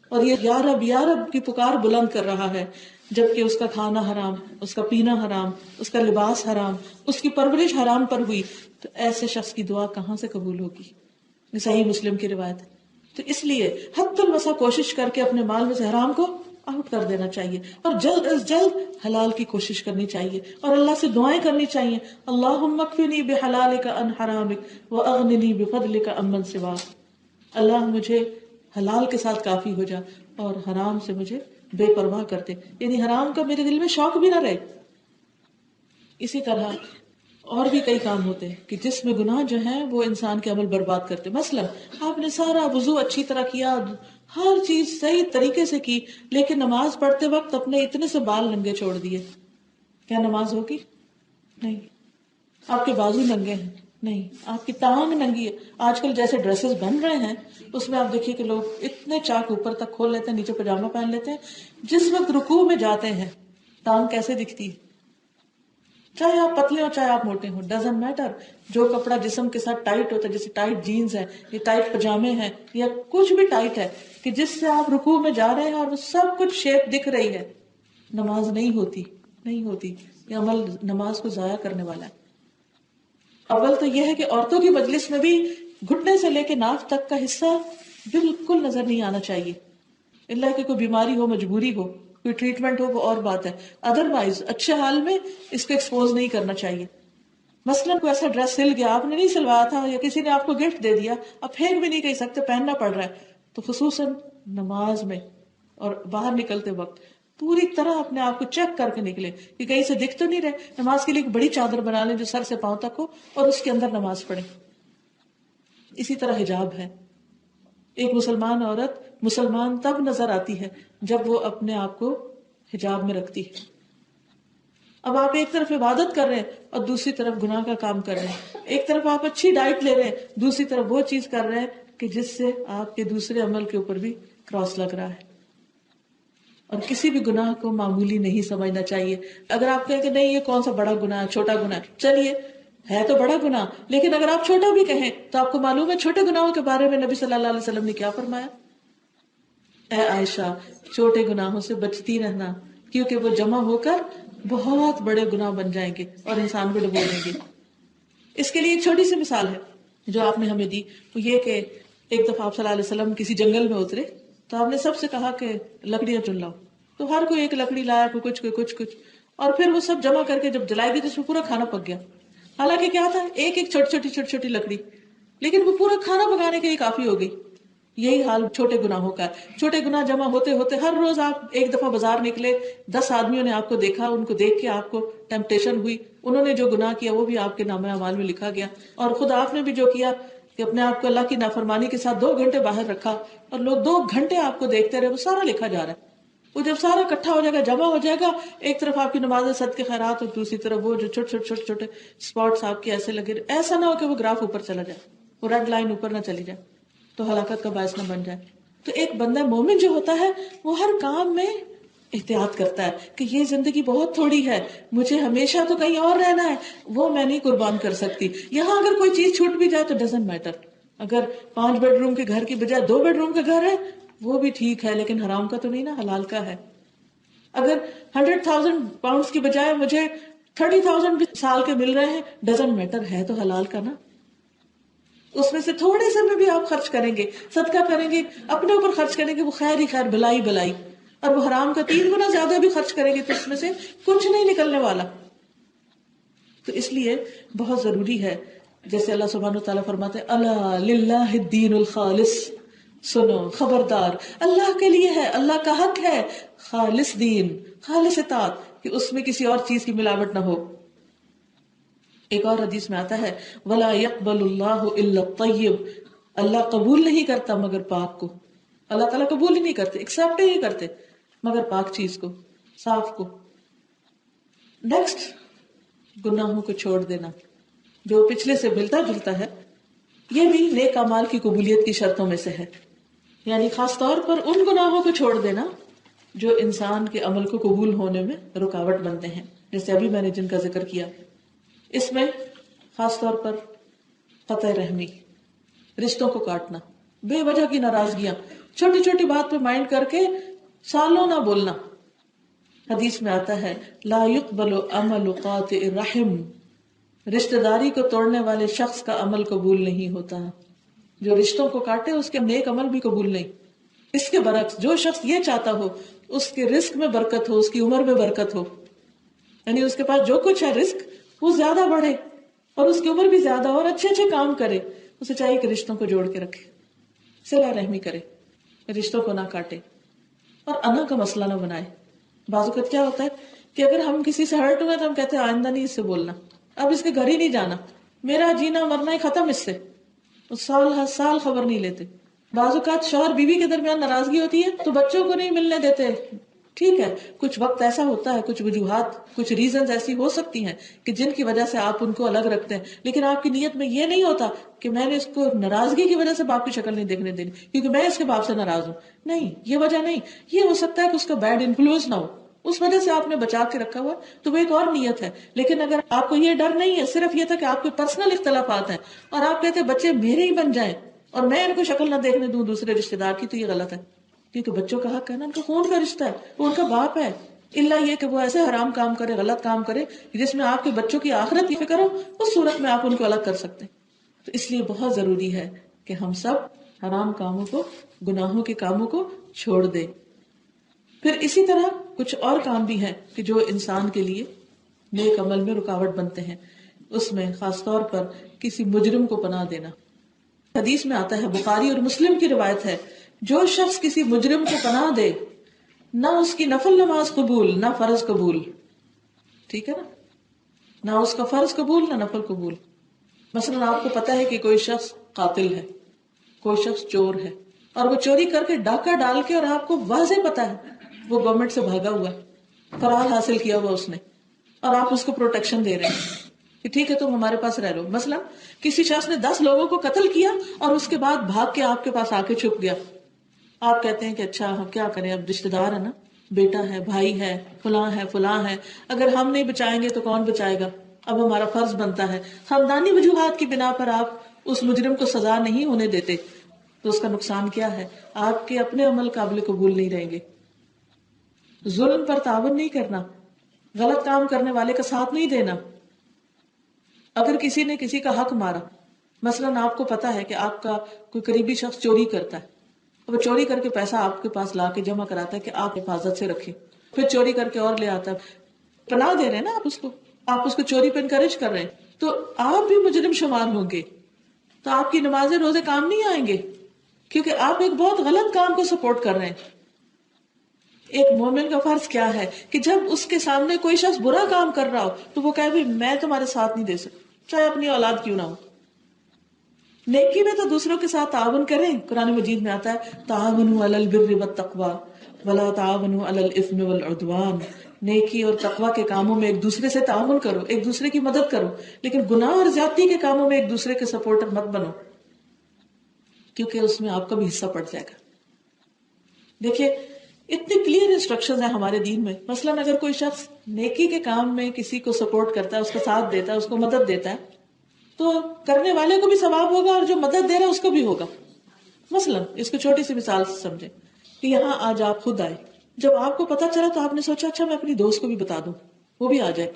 A: اور یہ یا رب کی پکار بلند کر رہا ہے جبکہ اس کا کھانا حرام، اس کا پینا حرام، اس کا لباس حرام، اس کی پرورش حرام پر ہوئی، تو ایسے شخص کی دعا کہاں سے قبول ہوگی؟ یہ صحیح مسلم کی روایت ہے۔ تو اس لیے حد الوسع کوشش کر کے اپنے مال میں سے حرام کو آؤٹ کر دینا چاہیے اور جلد از جلد حلال کی کوشش کرنی چاہیے اور اللہ سے دعائیں کرنی چاہیے، اللہم اکفنی بحلالک عن حرامک واغننی بفضلک عمن سواک۔ اللہ مجھے حلال کے ساتھ کافی ہو جا اور حرام سے مجھے بے پرواہ کر دے، یعنی حرام کا میرے دل میں شوق بھی نہ رہے۔ اسی طرح اور بھی کئی کام ہوتے ہیں کہ جس میں گناہ جو ہیں وہ انسان کے عمل برباد کرتے ہیں۔ مثلا آپ نے سارا وضو اچھی طرح کیا، ہر چیز صحیح طریقے سے کی، لیکن نماز پڑھتے وقت اپنے اتنے سے بال ننگے چھوڑ دیے، کیا نماز ہوگی؟ نہیں۔ آپ کے بازو ننگے ہیں؟ نہیں۔ آپ کی ٹانگ ننگی ہے؟ آج کل جیسے ڈریسز بن رہے ہیں اس میں آپ دیکھیے کہ لوگ اتنے چاک اوپر تک کھول لیتے ہیں، نیچے پجامہ پہن لیتے ہیں، جس وقت رکوع میں جاتے ہیں ٹانگ کیسے دکھتی ہے؟ چاہے آپ پتلے ہو چاہے آپ موٹے ہو، ڈزنٹ میٹر، جو کپڑا جسم کے ساتھ ٹائٹ ہوتا ہے، جیسے ٹائٹ جینز ہے یا ٹائٹ پجامے ہیں یا کچھ بھی ٹائٹ ہے کہ جس سے آپ رکوع میں جا رہے ہیں اور وہ سب کچھ شیپ دکھ رہی ہے، نماز نہیں ہوتی۔ یہ عمل نماز کو ضائع کرنے والا ہے۔ اول تو یہ ہے کہ عورتوں کی مجلس میں بھی گھٹنے سے لے کے ناف تک کا حصہ بالکل نظر نہیں آنا چاہیے، اللہ کی کوئی بیماری ہو، مجبوری ہو، کوئی ٹریٹمنٹ ہو، وہ اور بات ہے، ادروائز اچھے حال میں اس کو ایکسپوز نہیں کرنا چاہیے۔ مثلاً کوئی ایسا ڈریس سل گیا، آپ نے نہیں سلوایا تھا یا کسی نے آپ کو گفٹ دے دیا، اب پھینک بھی نہیں کہہ سکتے، پہننا پڑ رہا ہے، تو خصوصاً نماز میں اور باہر نکلتے وقت پوری طرح اپنے آپ کو چیک کر کے نکلے کہ کہیں سے دکھ تو نہیں رہے۔ نماز کے لیے ایک بڑی چادر بنا لیں جو سر سے پاؤں تک ہو اور اس کے اندر نماز پڑھیں۔ اسی طرح حجاب ہے، ایک مسلمان عورت مسلمان تب نظر آتی ہے جب وہ اپنے آپ کو حجاب میں رکھتی ہے۔ اب آپ ایک طرف عبادت کر رہے ہیں اور دوسری طرف گناہ کا کام کر رہے ہیں، ایک طرف آپ اچھی ڈائٹ لے رہے ہیں، دوسری طرف وہ چیز کر رہے ہیں کہ جس سے آپ کے دوسرے عمل کے اوپر بھی کراس لگ رہا ہے۔ اور کسی بھی گناہ کو معمولی نہیں سمجھنا چاہیے۔ اگر آپ کہیں کہ نہیں یہ کون سا بڑا گناہ ہے، چھوٹا گناہ ہے، چلیے ہے تو بڑا گناہ، لیکن اگر آپ چھوٹا بھی کہیں تو آپ کو معلوم ہے چھوٹے گناہوں کے بارے میں نبی صلی اللہ علیہ وسلم نے کیا فرمایا؟ اے عائشہ، چھوٹے گناہوں سے بچتی رہنا کیونکہ وہ جمع ہو کر بہت بڑے گناہ بن جائیں گے اور انسان کو ڈبو دیں گے۔ اس کے لیے ایک چھوٹی سی مثال ہے جو آپ نے ہمیں دی، وہ یہ کہ ایک دفعہ آپ صلی اللہ علیہ وسلم کسی جنگل میں اترے تو آپ نے سب سے کہا کہ لکڑیاں چن لاؤ، تو ہر کوئی ایک لکڑی لایا، کوئی کچھ، اور پھر وہ سب جمع کر کے جب جلائی گئی تو اس میں پورا کھانا پک گیا۔ حالانکہ کیا تھا، ایک ایک چھوٹی لکڑی، لیکن وہ پورا کھانا پکانے کے لیے کافی ہو گئی۔ یہی حال چھوٹے گناہوں کا ہے۔ چھوٹے گناہ جمع ہوتے ہوتے ہر روز آپ ایک دفعہ بازار نکلے، 10 آدمیوں نے آپ کو دیکھا، ان کو دیکھ کے آپ کو ٹیمپٹیشن ہوئی، انہوں نے جو گناہ کیا وہ بھی آپ کے نامہ اعمال میں لکھا گیا، اور خود آپ نے بھی جو کیا کہ اپنے آپ کو اللہ کی نافرمانی کے ساتھ 2 گھنٹے باہر رکھا اور لوگ 2 گھنٹے آپ کو دیکھتے رہے، وہ سارا لکھا جا رہا ہے۔ وہ جب سارا اکٹھا ہو جائے گا، جمع ہو جائے گا، ایک طرف آپ کی نماز صدقے خیرات اور دوسری طرف وہ جو چھوٹے اسپاٹس آپ کے ایسے لگے، ایسا نہ ہو کہ وہ گراف اوپر چلا جائے، وہ ریڈ لائن اوپر نہ چلی جائے تو ہلاکت کا باعث نہ بن جائے۔ تو ایک بندہ مومن جو ہوتا ہے وہ ہر کام میں احتیاط کرتا ہے کہ یہ زندگی بہت تھوڑی ہے، مجھے ہمیشہ تو کہیں اور رہنا ہے، وہ میں نہیں قربان کر سکتی۔ یہاں اگر کوئی چیز چھوٹ بھی جائے تو ڈزنٹ میٹر، اگر 5 بیڈ روم کے گھر کی بجائے 2 بیڈ روم کا گھر ہے وہ بھی ٹھیک ہے، لیکن حرام کا تو نہیں نا، حلال کا ہے۔ اگر 100,000 پاؤنڈز کی بجائے مجھے 30,000 بھی سال کے مل رہے ہیں، ڈزنٹ میٹر، ہے تو حلال کا نا۔ اس میں سے تھوڑے سے میں بھی آپ خرچ کریں گے، صدقہ کریں گے، اپنے اوپر خرچ کریں گے، وہ خیر ہی خیر، بلائی بلائی. اور وہ حرام کا 3 گنا زیادہ بھی خرچ کریں گے تو اس میں سے کچھ نہیں نکلنے والا. تو اس لیے بہت ضروری ہے، جیسے اللہ سبحانہ وتعالیٰ فرماتے ہیں الا للہ الدین الخالص، سنو خبردار، اللہ کے لیے ہے، اللہ کا حق ہے خالص دین، خالص اطاعت، کہ اس میں کسی اور چیز کی ملاوٹ نہ ہو. ایک اور حدیث میں آتا ہے ولا يقبل اللہ الا الطیب، اللہ قبول نہیں کرتا مگر پاک کو. اللہ تعالیٰ قبول ہی نہیں کرتے، ایکسپٹ ہی نہیں کرتے مگر پاک چیز کو، صاف کو. نیکسٹ، گناہوں کو چھوڑ دینا، جو پچھلے سے ملتا جلتا ہے. یہ بھی نیک اعمال کی قبولیت کی شرطوں میں سے ہے، یعنی خاص طور پر ان گناہوں کو چھوڑ دینا جو انسان کے عمل کو قبول ہونے میں رکاوٹ بنتے ہیں، جیسے ابھی میں نے جن کا ذکر کیا. اس میں خاص طور پر قطع رحمی، رشتوں کو کاٹنا، بے وجہ کی ناراضگیاں، چھوٹی چھوٹی بات پہ مائنڈ کر کے سالوں نہ بولنا. حدیث میں آتا ہے لا يقبل عمل قاطع الرحم، رشتہ داری کو توڑنے والے شخص کا عمل قبول نہیں ہوتا. جو رشتوں کو کاٹے اس کے نیک عمل بھی قبول نہیں. اس کے برعکس جو شخص یہ چاہتا ہو اس کے رزق میں برکت ہو، اس کی عمر میں برکت ہو، یعنی اس کے پاس جو کچھ ہے رزق وہ زیادہ بڑھے اور اس کی عمر بھی زیادہ اور اچھے اچھے کام کرے، اسے چاہیے کہ رشتوں کو جوڑ کے رکھے، صلہ رحمی کرے، رشتوں کو نہ کاٹے اور انا کا مسئلہ نہ بنائے. بعض اوقات کیا ہوتا ہے کہ اگر ہم کسی سے ہرٹ ہوئے تو ہم کہتے ہیں آئندہ نہیں اس سے بولنا، اب اس کے گھر ہی نہیں جانا، میرا جینا مرنا ہی ختم اس سے. سال ہر سال خبر نہیں لیتے. بعض اوقات شوہر بیوی کے درمیان ناراضگی ہوتی ہے تو بچوں کو نہیں ملنے دیتے. ٹھیک ہے، کچھ وقت ایسا ہوتا ہے، کچھ وجوہات، کچھ ریزنز ایسی ہو سکتی ہیں کہ جن کی وجہ سے آپ ان کو الگ رکھتے ہیں، لیکن آپ کی نیت میں یہ نہیں ہوتا کہ میں نے اس کو ناراضگی کی وجہ سے باپ کی شکل نہیں دیکھنے دینی کیونکہ میں اس کے باپ سے ناراض ہوں. نہیں، یہ وجہ نہیں. یہ ہو سکتا ہے کہ اس کا بیڈ انفلوئنس نہ ہو، اس وجہ سے آپ نے بچا کے رکھا ہوا تو وہ ایک اور نیت ہے. لیکن اگر آپ کو یہ ڈر نہیں ہے، صرف یہ تھا کہ آپ کے پرسنل اختلافات ہیں اور آپ کہتے ہیں بچے میرے ہی بن جائیں اور میں ان کو شکل نہ دیکھنے دوں دوسرے رشتے دار کی، تو یہ غلط ہے. کیونکہ بچوں کا حق ہے نا، ان کا خون کا رشتہ ہے، وہ ان کا باپ ہے. اللہ یہ کہ وہ ایسے حرام کام کرے، غلط کام کرے جس میں آپ کے بچوں کی آخرت کی فکر ہو، اس صورت میں آپ ان کو الگ کر سکتے ہیں. تو اس لیے بہت ضروری ہے کہ ہم سب حرام کاموں کو، گناہوں کے کاموں کو چھوڑ دیں. پھر اسی طرح کچھ اور کام بھی ہیں کہ جو انسان کے لیے نیک عمل میں رکاوٹ بنتے ہیں. اس میں خاص طور پر کسی مجرم کو پناہ دینا. حدیث میں آتا ہے، بخاری اور مسلم کی روایت ہے، جو شخص کسی مجرم کو پناہ دے نہ اس کی نفل نماز قبول نہ فرض قبول. ٹھیک ہے نا، نہ اس کا فرض قبول نہ نفل قبول. مثلا آپ کو پتا ہے کہ کوئی شخص قاتل ہے، کوئی شخص چور ہے اور وہ چوری کر کے ڈاکہ ڈال کے، اور آپ کو واضح پتا ہے وہ گورنمنٹ سے بھاگا ہوا، فرار حاصل کیا ہوا اس نے، اور آپ اس کو پروٹیکشن دے رہے ہیں کہ ٹھیک ہے تم ہمارے پاس رہ لو. مثلا کسی شخص نے 10 لوگوں کو قتل کیا اور اس کے بعد بھاگ کے آپ کے پاس آ کے چھپ گیا. آپ کہتے ہیں کہ اچھا ہم کیا کریں، اب رشتے دار ہے نا، بیٹا ہے، بھائی ہے، فلاں ہے، اگر ہم نہیں بچائیں گے تو کون بچائے گا، اب ہمارا فرض بنتا ہے. خاندانی وجوہات کی بنا پر آپ اس مجرم کو سزا نہیں ہونے دیتے تو اس کا نقصان کیا ہے؟ آپ کے اپنے عمل قابل قبول نہیں رہیں گے. ظلم پر تعاون نہیں کرنا، غلط کام کرنے والے کا ساتھ نہیں دینا. اگر کسی نے کسی کا حق مارا، مثلا آپ کو پتا ہے کہ آپ کا کوئی قریبی شخص چوری کرتا ہے، وہ چوری کر کے پیسہ آپ کے پاس لا کے جمع کراتا ہے کہ آپ حفاظت سے رکھیں، پھر چوری کر کے اور لے آتا ہے، پناہ دے رہے ہیں نا آپ اس کو چوری پہ انکریج کر رہے ہیں، تو آپ بھی مجرم شمار ہوں گے. تو آپ کی نمازیں روزے کام نہیں آئیں گے کیونکہ آپ ایک بہت غلط کام کو سپورٹ کر رہے ہیں. ایک مومن کا فرض کیا ہے کہ جب اس کے سامنے کوئی شخص برا کام کر رہا ہو تو وہ کہے بھی میں تمہارے ساتھ نہیں دے سکتا، چاہے اپنی اولاد کیوں نہ ہو. نیکی میں تو دوسروں کے ساتھ تعاون کریں. قرآن مجید میں آتا ہے تعاونوا علی البر والتقوی ولا تعاونوا علی الاثم والعدوان. نیکی اور تقوی کے کاموں میں ایک دوسرے سے تعاون کرو، ایک دوسرے کی مدد کرو، لیکن گناہ اور زیادتی کے کاموں میں ایک دوسرے کے سپورٹر مت بنو کیونکہ اس میں آپ کا بھی حصہ پڑ جائے گا. دیکھیے اتنی کلیئر انسٹرکشنز ہیں ہمارے دین میں. مثلا اگر کوئی شخص نیکی کے کام میں کسی کو سپورٹ کرتا ہے، اس کا ساتھ دیتا ہے، اس کو مدد دیتا ہے، تو کرنے والے کو بھی ثواب ہوگا اور جو مدد دے رہا ہے اس کو بھی ہوگا. مثلا اس کو چھوٹی سی مثال سے سمجھیں کہ یہاں آج آپ خود آئے، جب آپ کو پتا چلا تو آپ نے سوچا اچھا میں اپنی دوست کو بھی بتا دوں، وہ بھی آ جائے.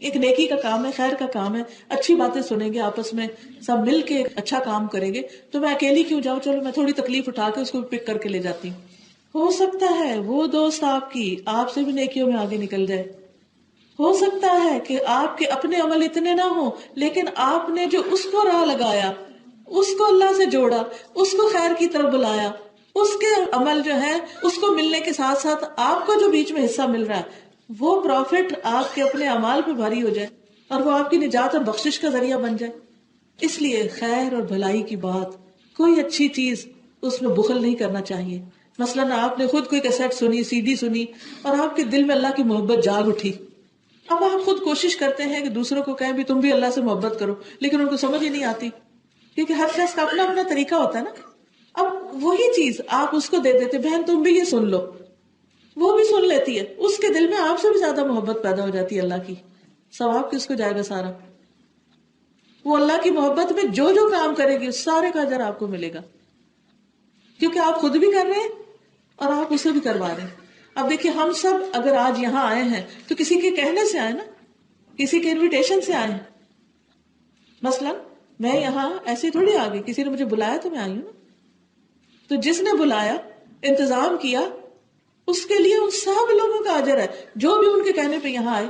A: ایک نیکی کا کام ہے، خیر کا کام ہے، اچھی باتیں سنیں گے، آپس میں سب مل کے ایک اچھا کام کریں گے، تو میں اکیلی کیوں جاؤں، چلو میں تھوڑی تکلیف اٹھا کے اس کو پک کر کے لے جاتی ہوں. ہو سکتا ہے وہ دوست آپ سے بھی نیکیوں میں آگے نکل جائے. ہو سکتا ہے کہ آپ کے اپنے عمل اتنے نہ ہوں، لیکن آپ نے جو اس کو راہ لگایا، اس کو اللہ سے جوڑا، اس کو خیر کی طرف بلایا، اس کے عمل جو ہے اس کو ملنے کے ساتھ ساتھ آپ کو جو بیچ میں حصہ مل رہا ہے وہ پروفٹ آپ کے اپنے اعمال پہ بھاری ہو جائے اور وہ آپ کی نجات اور بخشش کا ذریعہ بن جائے. اس لیے خیر اور بھلائی کی بات، کوئی اچھی چیز، اس میں بخل نہیں کرنا چاہیے. مثلاً آپ نے خود کوئی کیسٹ سنی، سی ڈی سنی، اور آپ کے دل میں اللہ کی محبت جاگ اٹھی. اب آپ خود کوشش کرتے ہیں کہ دوسروں کو کہیں بھی تم بھی اللہ سے محبت کرو، لیکن ان کو سمجھ ہی نہیں آتی، کیونکہ ہر شخص کا اپنا اپنا طریقہ ہوتا ہے نا. اب وہی چیز آپ اس کو دے دیتے، بہن تم بھی یہ سن لو، وہ بھی سن لیتی ہے، اس کے دل میں آپ سے بھی زیادہ محبت پیدا ہو جاتی ہے اللہ کی. ثواب کس کو جائے گا سارا؟ وہ اللہ کی محبت میں جو جو کام کرے گی اس سارے کا اجر آپ کو ملے گا، کیونکہ آپ خود بھی کر رہے ہیں اور آپ اسے بھی کروا رہے ہیں. اب دیکھیے ہم سب اگر آج یہاں آئے ہیں تو کسی کے کہنے سے آئے نا، کسی کے انویٹیشن سے آئے ہیں. مثلا میں یہاں ایسے تھوڑی آ گئی، کسی نے مجھے بلایا تو میں آئی ہوں نا. تو جس نے بلایا، انتظام کیا، اس کے لیے ان سب لوگوں کا اجر ہے جو بھی ان کے کہنے پہ یہاں آئے.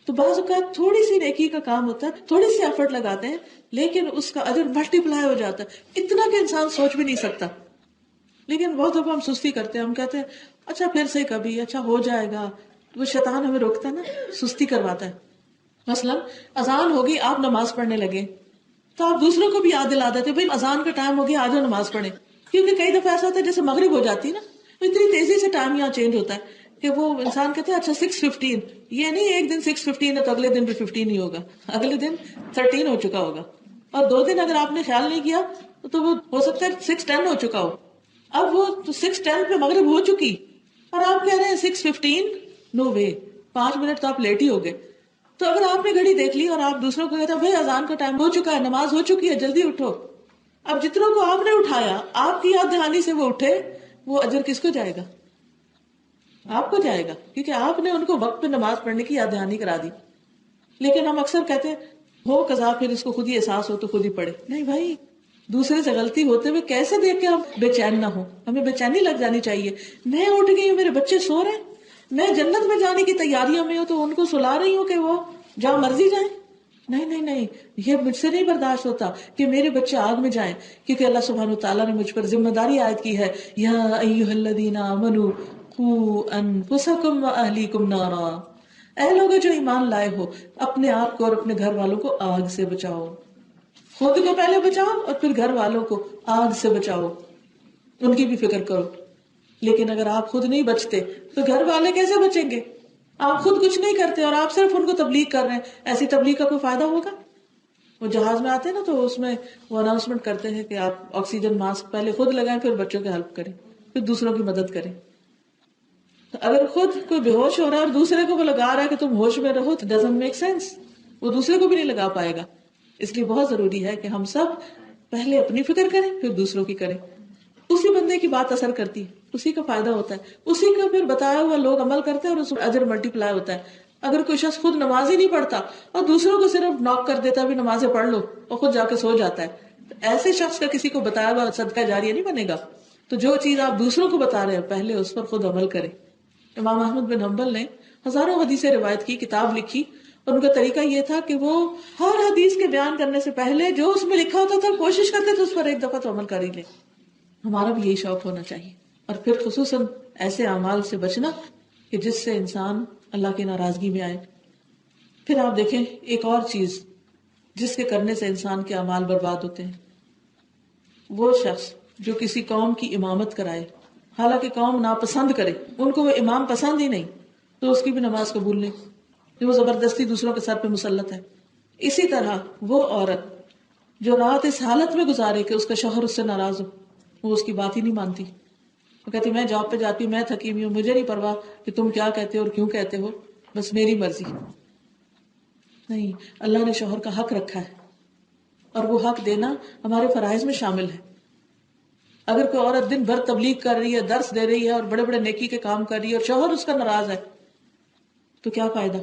A: تو بعض اوقات تھوڑی سی نیکی کا کام ہوتا ہے، تھوڑی سی ایفرٹ لگاتے ہیں، لیکن اس کا اجر ملٹی پلائی ہو جاتا ہے اتنا کہ انسان سوچ بھی نہیں سکتا. لیکن بہت دفعہ ہم سستی کرتے ہیں، ہم کہتے ہیں اچھا پھر سے کبھی، اچھا ہو جائے گا. وہ شیطان ہمیں روکتا ہے نا، سستی کرواتا ہے. مثلا اذان ہوگی، آپ نماز پڑھنے لگے تو آپ دوسروں کو بھی یاد دلا دیتے بھائی اذان کا ٹائم ہو گیا، آ جاؤ نماز پڑھیں. کیونکہ کئی دفعہ ایسا ہوتا ہے جیسے مغرب ہو جاتی ہے نا، تو اتنی تیزی سے ٹائم یہاں چینج ہوتا ہے کہ وہ انسان کہتے ہیں اچھا 6:15. یہ نہیں ایک دن 6:15 ہے تو اگلے دن بھی 15 ہی ہوگا، اگلے دن 13 ہو چکا ہوگا، اور 2 دن اگر آپ نے خیال نہیں کیا تو وہ ہو سکتا ہے 6:10 ہو چکا ہو. اب وہ 6:10 پہ مغرب ہو چکی اور آپ کہہ رہے ہیں 6:15. نو وے، 5 منٹ تو آپ لیٹ ہی ہو گئے. تو اگر آپ نے گھڑی دیکھ لی اور آپ دوسروں کو کہتے ہیں بھائی اذان کا ٹائم ہو چکا ہے، نماز ہو چکی ہے، جلدی اٹھو. اب جتنوں کو آپ نے اٹھایا، آپ کی یاد دہانی سے وہ اٹھے، وہ اجر کس کو جائے گا؟ آپ کو جائے گا، کیونکہ آپ نے ان کو وقت پہ نماز پڑھنے کی یاد دہانی کرا دی. لیکن ہم اکثر کہتے ہیں ہو قضا، پھر اس کو خود ہی احساس ہو تو خود ہی پڑھے. نہیں بھائی، دوسرے سے غلطی ہوتے ہوئے کیسے دیکھ کے ہم بے چین نہ ہو؟ ہمیں بے چینی لگ جانی چاہیے. میں اٹھ گئی ہوں، میرے بچے سو رہے ہیں، میں جنت میں جانے کی تیاریوں میں ہوں تو ان کو سلا رہی ہوں کہ وہ جہاں مرضی جائیں. نہیں نہیں نہیں، یہ مجھ سے نہیں برداشت ہوتا کہ میرے بچے آگ میں جائیں، کیونکہ اللہ سبحانہ وتعالیٰ نے مجھ پر ذمہ داری عائد کی ہے، یا ایھا الذین آمنوا قوا انفسکم واہلیکم نارا. اے لوگوں جو ایمان لائے ہو، اپنے آپ کو اور اپنے گھر والوں کو آگ سے بچاؤ. خود کو پہلے بچاؤ اور پھر گھر والوں کو آگ سے بچاؤ، ان کی بھی فکر کرو. لیکن اگر آپ خود نہیں بچتے تو گھر والے کیسے بچیں گے؟ آپ خود کچھ نہیں کرتے اور آپ صرف ان کو تبلیغ کر رہے ہیں، ایسی تبلیغ کا کوئی فائدہ ہوگا؟ وہ جہاز میں آتے ہیں نا تو اس میں وہ اناؤنسمنٹ کرتے ہیں کہ آپ آکسیجن ماسک پہلے خود لگائیں، پھر بچوں کی ہیلپ کریں، پھر دوسروں کی مدد کریں. تو اگر خود کوئی بے ہوش ہو رہا ہے اور دوسرے کو وہ لگا رہا ہے کہ تم ہوش میں رہو، تو ڈزنٹ میک سینس. وہ دوسرے کو بھی نہیں لگا پائے گا. اس لیے بہت ضروری ہے کہ ہم سب پہلے اپنی فکر کریں، پھر دوسروں کی کریں. اسی بندے کی بات اثر کرتی ہے، اسی کا فائدہ ہوتا ہے، اسی کا پھر بتایا ہوا لوگ عمل کرتے ہیں اور اس اجر ملٹی پلائی ہوتا ہے. اگر کوئی شخص خود نماز ہی نہیں پڑھتا اور دوسروں کو صرف ناک کر دیتا بھی نمازیں پڑھ لو اور خود جا کے سو جاتا ہے، تو ایسے شخص کا کسی کو بتایا ہوا صدقہ جاریہ نہیں بنے گا. تو جو چیز آپ دوسروں کو بتا رہے ہیں پہلے اس پر خود عمل کریں. امام احمد بن حنبل نے ہزاروں حدیثیں روایت کی، کتاب لکھی، اور ان کا طریقہ یہ تھا کہ وہ ہر حدیث کے بیان کرنے سے پہلے جو اس میں لکھا ہوتا تھا کوشش کرتے تھے اس پر ایک دفعہ تو عمل کر ہی لیں. ہمارا بھی یہی شوق ہونا چاہیے. اور پھر خصوصاً ایسے اعمال سے بچنا کہ جس سے انسان اللہ کی ناراضگی میں آئے. پھر آپ دیکھیں ایک اور چیز جس کے کرنے سے انسان کے اعمال برباد ہوتے ہیں، وہ شخص جو کسی قوم کی امامت کرائے، حالانکہ قوم ناپسند کرے، ان کو وہ امام پسند ہی نہیں، تو اس کی بھی نماز قبول نہیں، کہ وہ زبردستی دوسروں کے سر پہ مسلط ہے. اسی طرح وہ عورت جو رات اس حالت میں گزارے کہ اس کا شوہر اس سے ناراض ہو، وہ اس کی بات ہی نہیں مانتی. وہ کہتی میں جاب پہ جاتی ہوں، میں تھکی ہوئی ہوں، مجھے نہیں پرواہ کہ تم کیا کہتے ہو اور کیوں کہتے ہو، بس میری مرضی. نہیں، اللہ نے شوہر کا حق رکھا ہے اور وہ حق دینا ہمارے فرائض میں شامل ہے. اگر کوئی عورت دن بھر تبلیغ کر رہی ہے، درس دے رہی ہے اور بڑے بڑے نیکی کے کام کر رہی ہے اور شوہر اس کا ناراض ہے تو کیا فائدہ؟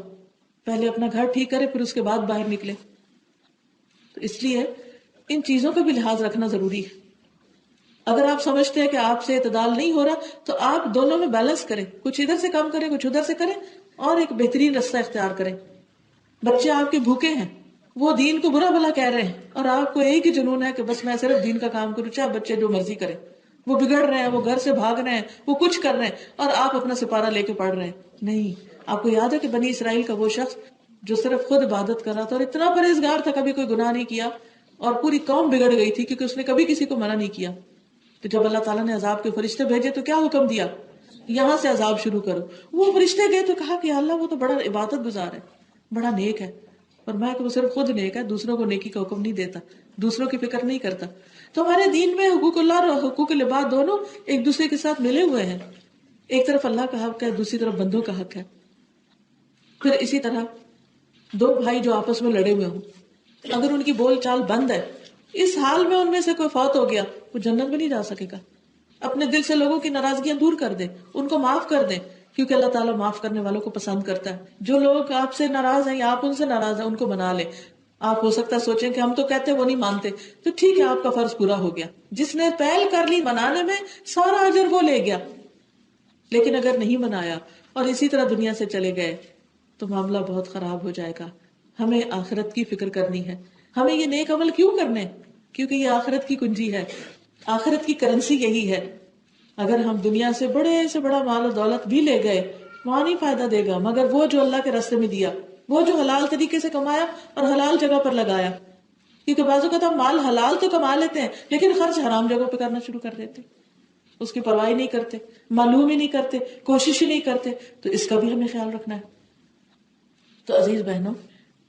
A: پہلے اپنا گھر ٹھیک کرے پھر اس کے بعد باہر نکلے. تو اس لیے ان چیزوں کا بھی لحاظ رکھنا ضروری ہے. اگر آپ سمجھتے ہیں کہ آپ سے اعتدال نہیں ہو رہا تو آپ دونوں میں بیلنس کریں, کچھ ادھر سے کم کریں کچھ ادھر سے کریں, اور ایک بہترین رستہ اختیار کریں. بچے آپ کے بھوکے ہیں, وہ دین کو برا بھلا کہہ رہے ہیں, اور آپ کو ایک ہی جنون ہے کہ بس میں صرف دین کا کام کروں, چاہے بچے جو مرضی کریں. وہ بگڑ رہے ہیں, وہ گھر سے بھاگ رہے ہیں, وہ کچھ کر رہے ہیں, اور آپ اپنا سپارہ لے کے پڑھ رہے ہیں. نہیں, آپ کو یاد ہے کہ بنی اسرائیل کا وہ شخص جو صرف خود عبادت کر رہا تھا اور اتنا پرہیزگار تھا, کبھی کوئی گناہ نہیں کیا, اور پوری قوم بگڑ گئی تھی کیونکہ اس نے کبھی کسی کو منع نہیں کیا. تو جب اللہ تعالیٰ نے عذاب کے فرشتے بھیجے تو کیا حکم دیا, یہاں سے عذاب شروع کرو. وہ فرشتے گئے تو کہا کہ اللہ وہ تو بڑا عبادت گزار ہے, بڑا نیک ہے, اور میں کہ وہ صرف خود نیک ہے, دوسروں کو نیکی کا حکم نہیں دیتا, دوسروں کی فکر نہیں کرتا. تو ہمارے دین میں حقوق اللہ اور حقوق العباد دونوں ایک دوسرے کے ساتھ ملے ہوئے ہیں. ایک طرف اللہ کا حق ہے, دوسری طرف بندوں کا حق ہے. پھر اسی طرح دو بھائی جو آپس میں لڑے ہوئے ہوں, اگر ان کی بول چال بند ہے, اس حال میں ان میں سے کوئی فوت ہو گیا, وہ جنت میں نہیں جا سکے گا. اپنے دل سے لوگوں کی ناراضگیاں دور کر دیں, ان کو معاف کر دیں, کیونکہ اللہ تعالیٰ معاف کرنے والوں کو پسند کرتا ہے. جو لوگ آپ سے ناراض ہیں یا آپ ان سے ناراض ہیں ان کو منا لیں. آپ ہو سکتا ہے سوچیں کہ ہم تو کہتے ہیں وہ نہیں مانتے, تو ٹھیک ہے, آپ کا فرض پورا ہو گیا. جس نے پہل کر لی منانے میں سارا اجر وہ لے گیا. لیکن اگر نہیں منایا اور اسی طرح دنیا سے چلے گئے تو معاملہ بہت خراب ہو جائے گا. ہمیں آخرت کی فکر کرنی ہے. ہمیں یہ نیک عمل کیوں کرنے, کیونکہ یہ آخرت کی کنجی ہے, آخرت کی کرنسی یہی ہے. اگر ہم دنیا سے بڑے سے بڑا مال و دولت بھی لے گئے وہاں نہیں فائدہ دے گا, مگر وہ جو اللہ کے راستے میں دیا, وہ جو حلال طریقے سے کمایا اور حلال جگہ پر لگایا. کیونکہ بعض اوقات ہم مال حلال تو کما لیتے ہیں لیکن خرچ حرام جگہوں پہ کرنا شروع کر دیتے, اس کی پرواہ نہیں کرتے, معلوم ہی نہیں کرتے, کوشش ہی نہیں کرتے. تو اس کا بھی ہمیں خیال رکھنا ہے. تو عزیز بہنوں,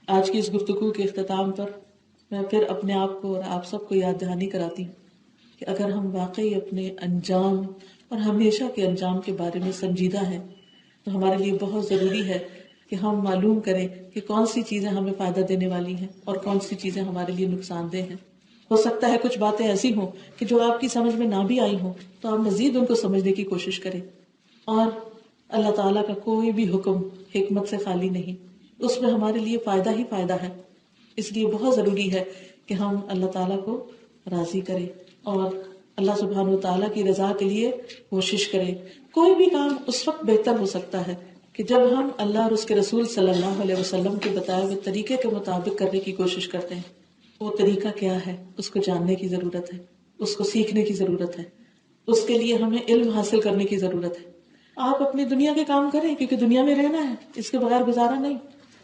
A: آج کی اس گفتگو کے اختتام پر میں پھر اپنے آپ کو اور آپ سب کو یاد دہانی کراتی ہوں کہ اگر ہم واقعی اپنے انجام اور ہمیشہ کے انجام کے بارے میں سنجیدہ ہیں تو ہمارے لیے بہت ضروری ہے کہ ہم معلوم کریں کہ کون سی چیزیں ہمیں فائدہ دینے والی ہیں اور کون سی چیزیں ہمارے لیے نقصان دہ ہیں. ہو سکتا ہے کچھ باتیں ایسی ہوں کہ جو آپ کی سمجھ میں نہ بھی آئی ہوں تو آپ مزید ان کو سمجھنے کی کوشش کریں. اور اللہ تعالیٰ کا کوئی بھی حکم حکمت سے خالی نہیں, اس میں ہمارے لیے فائدہ ہی فائدہ ہے. اس لیے بہت ضروری ہے کہ ہم اللہ تعالیٰ کو راضی کریں اور اللہ سبحانہ و تعالیٰ کی رضا کے لیے کوشش کریں. کوئی بھی کام اس وقت بہتر ہو سکتا ہے کہ جب ہم اللہ اور اس کے رسول صلی اللہ علیہ وسلم کے بتائے ہوئے طریقے کے مطابق کرنے کی کوشش کرتے ہیں. وہ طریقہ کیا ہے اس کو جاننے کی ضرورت ہے, اس کو سیکھنے کی ضرورت ہے, اس کے لیے ہمیں علم حاصل کرنے کی ضرورت ہے. آپ اپنی دنیا کے کام کریں کیونکہ دنیا میں رہنا ہے, اس کے بغیر گزارا نہیں.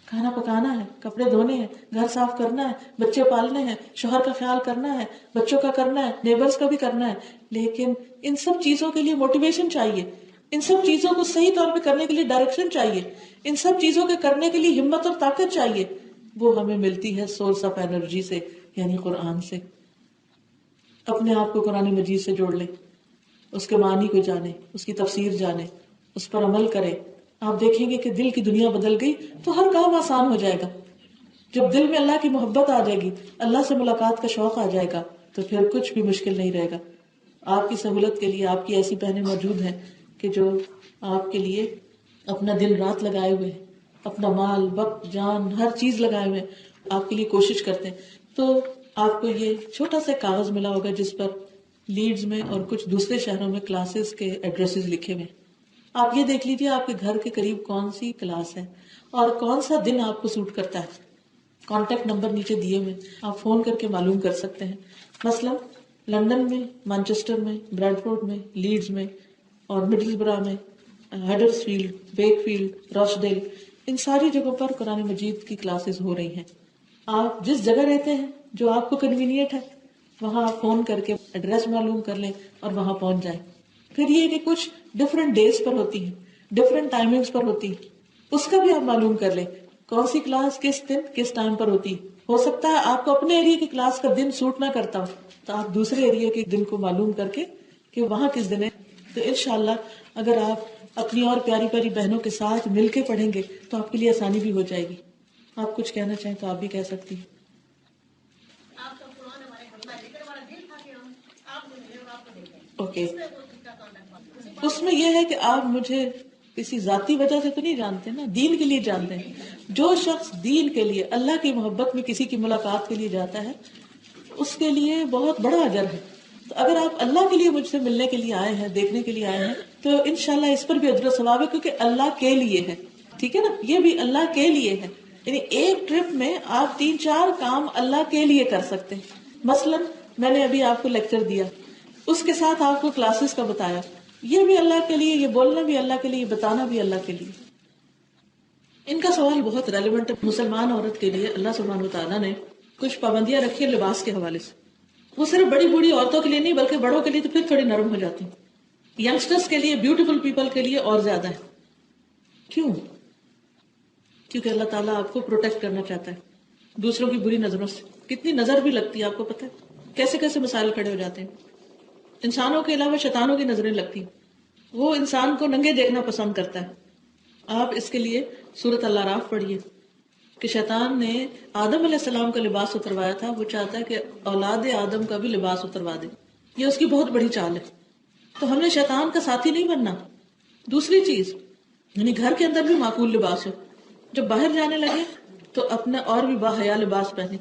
A: کھانا پکانا ہے, کپڑے دھونے ہیں, گھر صاف کرنا ہے, بچے پالنے ہیں, شوہر کا خیال کرنا ہے, بچوں کا کرنا ہے, نیبرز کا بھی کرنا ہے. لیکن ان سب چیزوں کے لیے موٹیویشن چاہیے, ان سب چیزوں کو صحیح طور پہ کرنے کے لیے ڈائریکشن چاہیے, ان سب چیزوں کے کرنے کے لیے ہمت اور طاقت چاہیے. وہ ہمیں ملتی ہے سورس آف انرجی سے, یعنی قرآن سے. اپنے آپ کو قرآن مجید سے جوڑ لیں, اس کے معنی کو جانیں, اس کی تفسیر جانیں, اس پر عمل کریں. آپ دیکھیں گے کہ دل کی دنیا بدل گئی تو ہر کام آسان ہو جائے گا. جب دل میں اللہ کی محبت آ جائے گی, اللہ سے ملاقات کا شوق آ جائے گا, تو پھر کچھ بھی مشکل نہیں رہے گا. آپ کی سہولت کے لیے آپ کی ایسی بہنیں موجود ہیں کہ جو آپ کے لیے اپنا دن رات لگائے ہوئے ہیں, اپنا مال وقت جان ہر چیز لگائے ہوئے ہیں, آپ کے لیے کوشش کرتے ہیں. تو آپ کو یہ چھوٹا سا کاغذ ملا ہوگا جس پر لیڈز میں اور کچھ دوسرے شہروں میں کلاسز کے ایڈریسز لکھے ہوئے. آپ یہ دیکھ لیجیے آپ کے گھر کے قریب کون سی کلاس ہے اور کون سا دن آپ کو سوٹ کرتا ہے. کانٹیکٹ نمبر نیچے دیے ہوئے, آپ فون کر کے معلوم کر سکتے ہیں. مثلا لندن میں, مانچسٹر میں, بریڈ فورڈ میں, لیڈز میں اور مڈل برا میں, Huddersfield, Wakefield, Rochdale, ان ساری جگہوں پر قرآن مجید کی کلاسز ہو رہی ہیں. آپ جس جگہ رہتے ہیں جو آپ کو کنوینئنٹ ہے وہاں آپ فون کر کے ایڈریس معلوم کر لیں اور وہاں پہنچ جائیں. پھر یہ کہ کچھ ڈفرینٹ ڈیز پر ہوتی ہیں, ڈفرینٹ ٹائمنگز پر ہوتی ہیں, اس کا بھی آپ معلوم کر لیں کون سی کلاس کس دن کس ٹائم پر ہوتی. ہو سکتا ہے آپ کو اپنے ایریا کی کلاس کا دن سوٹ نہ کرتا ہو تو آپ دوسرے ایریا کے دن کو معلوم کر کے کہ وہاں کس دن ہے. تو انشاءاللہ اگر آپ اپنی اور پیاری پیاری بہنوں کے ساتھ مل کے پڑھیں گے تو آپ کے لیے آسانی بھی ہو جائے گی. آپ کچھ کہنا چاہیں تو آپ بھی کہہ سکتی ہیں. اوکے, اس میں یہ ہے کہ آپ مجھے کسی ذاتی وجہ سے تو نہیں جانتے نا، دین کے لیے جانتے ہیں. جو شخص دین کے لیے، اللہ کی محبت میں کسی کی ملاقات کے لیے جاتا ہے اس کے لیے بہت بڑا اجر ہے. تو اگر آپ اللہ کے لیے مجھ سے ملنے کے لیے آئے ہیں، دیکھنے کے لیے آئے ہیں، تو انشاءاللہ اس پر بھی اجر و ثواب ہے، کیونکہ اللہ کے لیے ہے. ٹھیک ہے نا، یہ بھی اللہ کے لیے ہے. یعنی ایک ٹرپ میں آپ 3-4 کام اللہ کے لیے کر سکتے ہیں. مثلا میں نے ابھی آپ کو لیکچر دیا، اس کے ساتھ آپ کو کلاسز کا بتایا، یہ بھی اللہ کے لیے، یہ بولنا بھی اللہ کے لیے، یہ بتانا بھی اللہ کے لیے. ان کا سوال بہت ریلیونٹ ہے. مسلمان عورت کے لیے اللہ سبحانہ وتعالیٰ نے کچھ پابندیاں رکھی ہیں لباس کے حوالے سے. وہ صرف بڑی بوڑھی عورتوں کے لیے نہیں بلکہ بڑوں کے لیے تو پھر تھوڑی نرم ہو جاتی ہیں. ینگسٹرز کے لیے، بیوٹیفل پیپل کے لیے اور زیادہ ہے. کیوں؟ کیونکہ اللہ تعالیٰ آپ کو پروٹیکٹ کرنا چاہتا ہے دوسروں کی بری نظروں سے. کتنی نظر بھی لگتی ہے آپ کو پتہ ہے، کیسے کیسے مسائل کھڑے ہو جاتے ہیں. انسانوں کے علاوہ شیطانوں کی نظریں لگتی ہیں. وہ انسان کو ننگے دیکھنا پسند کرتا ہے. آپ اس کے لیے سورۃ الاعراف پڑھیے کہ شیطان نے آدم علیہ السلام کا لباس اتروایا تھا، وہ چاہتا ہے کہ اولاد آدم کا بھی لباس اتروا دے. یہ اس کی بہت بڑی چال ہے. تو ہمیں شیطان کا ساتھی نہیں بننا. دوسری چیز، یعنی گھر کے اندر بھی معقول لباس ہو. جب باہر جانے لگے تو اپنا اور بھی باحیا لباس پہنے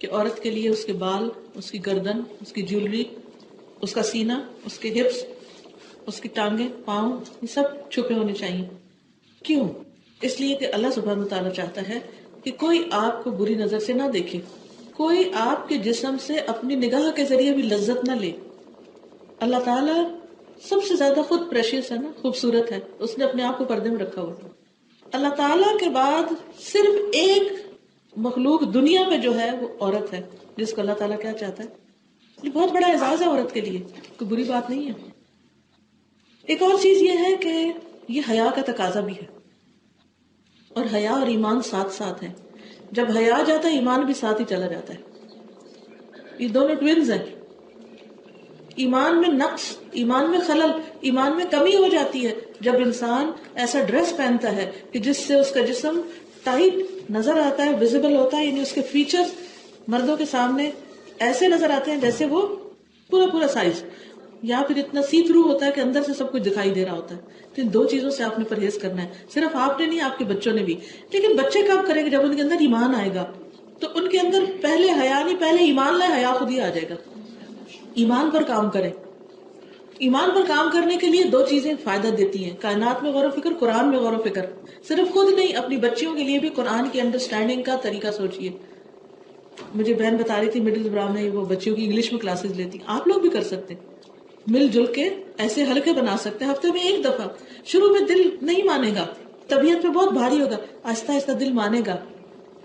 A: کہ عورت کے لیے اس کے بال، اس کی گردن، اس کی جیولری، اس کا سینہ، اس کے ہپس، اس کی ٹانگیں، پاؤں، یہ سب چھپے ہونے چاہیے. کیوں؟ اس لیے کہ اللہ سبحانہ وتعالیٰ چاہتا ہے کہ کوئی آپ کو بری نظر سے نہ دیکھے، کوئی آپ کے جسم سے اپنی نگاہ کے ذریعے بھی لذت نہ لے. اللہ تعالیٰ سب سے زیادہ خود پریشیس ہے نا، خوبصورت ہے، اس نے اپنے آپ کو پردے میں رکھا ہوا. اللہ تعالیٰ کے بعد صرف ایک مخلوق دنیا میں جو ہے وہ عورت ہے، جس کو اللہ تعالیٰ کیا چاہتا ہے. یہ بہت بڑا اعزاز ہے عورت کے لیے، کوئی بری بات نہیں ہے. ایک اور چیز یہ ہے کہ یہ حیا کا تقاضا بھی ہے، اور حیا اور ایمان ساتھ ساتھ ہیں. جب حیا جاتا ہے ایمان بھی ساتھ ہی چلا جاتا ہے. یہ دونوں ٹوینز ہیں. ایمان میں نقص، ایمان میں خلل، ایمان میں کمی ہو جاتی ہے جب انسان ایسا ڈریس پہنتا ہے کہ جس سے اس کا جسم ٹائٹ نظر آتا ہے، ویزیبل ہوتا ہے. یعنی اس کے فیچرز مردوں کے سامنے ایسے نظر آتے ہیں جیسے وہ پورا سائز، یا پھر اتنا سی تھرو ہوتا ہے کہ اندر سے سب کچھ دکھائی دے رہا ہوتا ہے. تو ان 2 چیزوں سے آپ نے پرہیز کرنا ہے. صرف آپ نے نہیں، آپ کے بچوں نے بھی. لیکن بچے کب کریں گے؟ جب ان کے اندر ایمان آئے گا. تو ان کے اندر پہلے حیا نہیں، پہلے ایمان لائے، حیا خود ہی آ جائے گا. ایمان پر کام کریں. ایمان پر کام کرنے کے لیے 2 چیزیں فائدہ دیتی ہیں، کائنات میں غور و فکر، قرآن میں غور و فکر. صرف خود نہیں، اپنی بچیوں کے لیے بھی قرآن کی انڈرسٹینڈنگ کا طریقہ سوچیے. مجھے بہن بتا رہی تھی مڈل برام میں وہ بچیوں کی انگلش میں کلاسز لیتی. آپ لوگ بھی کر سکتے ہیں، مل جل کے ایسے حلقے بنا سکتے ہیں ہفتے میں 1 دفعہ. شروع میں دل نہیں مانے گا، طبیعت پہ بہت بھاری ہوگا، آہستہ آہستہ دل مانے گا.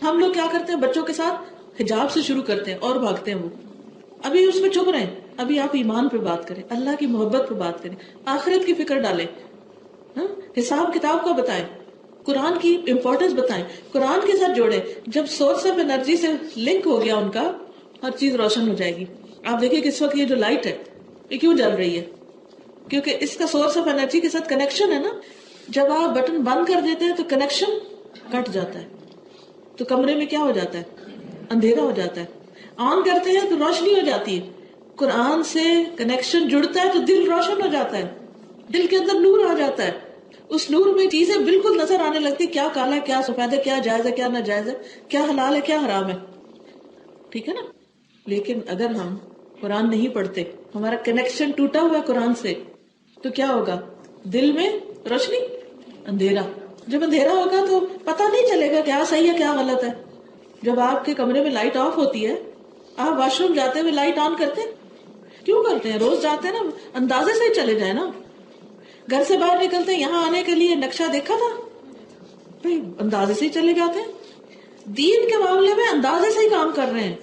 A: ہم لوگ کیا کرتے ہیں، بچوں کے ساتھ حجاب سے شروع کرتے ہیں اور بھاگتے ہیں. وہ ابھی اس میں چپ رہے ہیں. ابھی آپ ایمان پہ بات کریں، اللہ کی محبت پہ بات کریں، آخرت کی فکر ڈالیں، حساب کتاب کا بتائیں، قرآن کی امپورٹنس بتائیں، قرآن کے ساتھ جوڑیں. جب سورس آف انرجی سے لنک ہو گیا ان کا، ہر چیز روشن ہو جائے گی. آپ دیکھیں کہ اس وقت یہ جو لائٹ ہے یہ کیوں جل رہی ہے؟ کیونکہ اس کا سورس آف انرجی کے ساتھ کنیکشن ہے نا. جب آپ بٹن بند کر دیتے ہیں تو کنیکشن کٹ جاتا ہے، تو کمرے میں کیا ہو جاتا ہے، اندھیرا ہو جاتا ہے. آن کرتے ہیں تو روشنی ہو جاتی ہے. قرآن سے کنیکشن جڑتا ہے تو دل روشن ہو جاتا ہے، دل کے اندر نور آ جاتا ہے. اس نور میں چیزیں بالکل نظر آنے لگتی، کیا کالا ہے، کیا سفید ہے، کیا جائز ہے، کیا ناجائز ہے، کیا حلال ہے، کیا حرام ہے. ٹھیک ہے نا. لیکن اگر ہم قرآن نہیں پڑھتے، ہمارا کنیکشن ٹوٹا ہوا ہے قرآن سے، تو کیا ہوگا؟ دل میں روشنی، اندھیرا. جب اندھیرا ہوگا تو پتہ نہیں چلے گا کیا صحیح ہے کیا غلط ہے. جب آپ کے کمرے میں لائٹ آف ہوتی ہے، آپ واش روم جاتے ہوئے لائٹ آن کرتے ہیں؟ کیوں کرتے ہیں؟ روز جاتے ہیں نا، اندازے سے ہی چلے جائیں نا. گھر سے باہر نکلتے ہیں، یہاں آنے کے لیے نقشہ دیکھا تھا، بھائی اندازے سے ہی چلے جاتے ہیں. دین کے معاملے میں اندازے سے ہی کام کر رہے ہیں.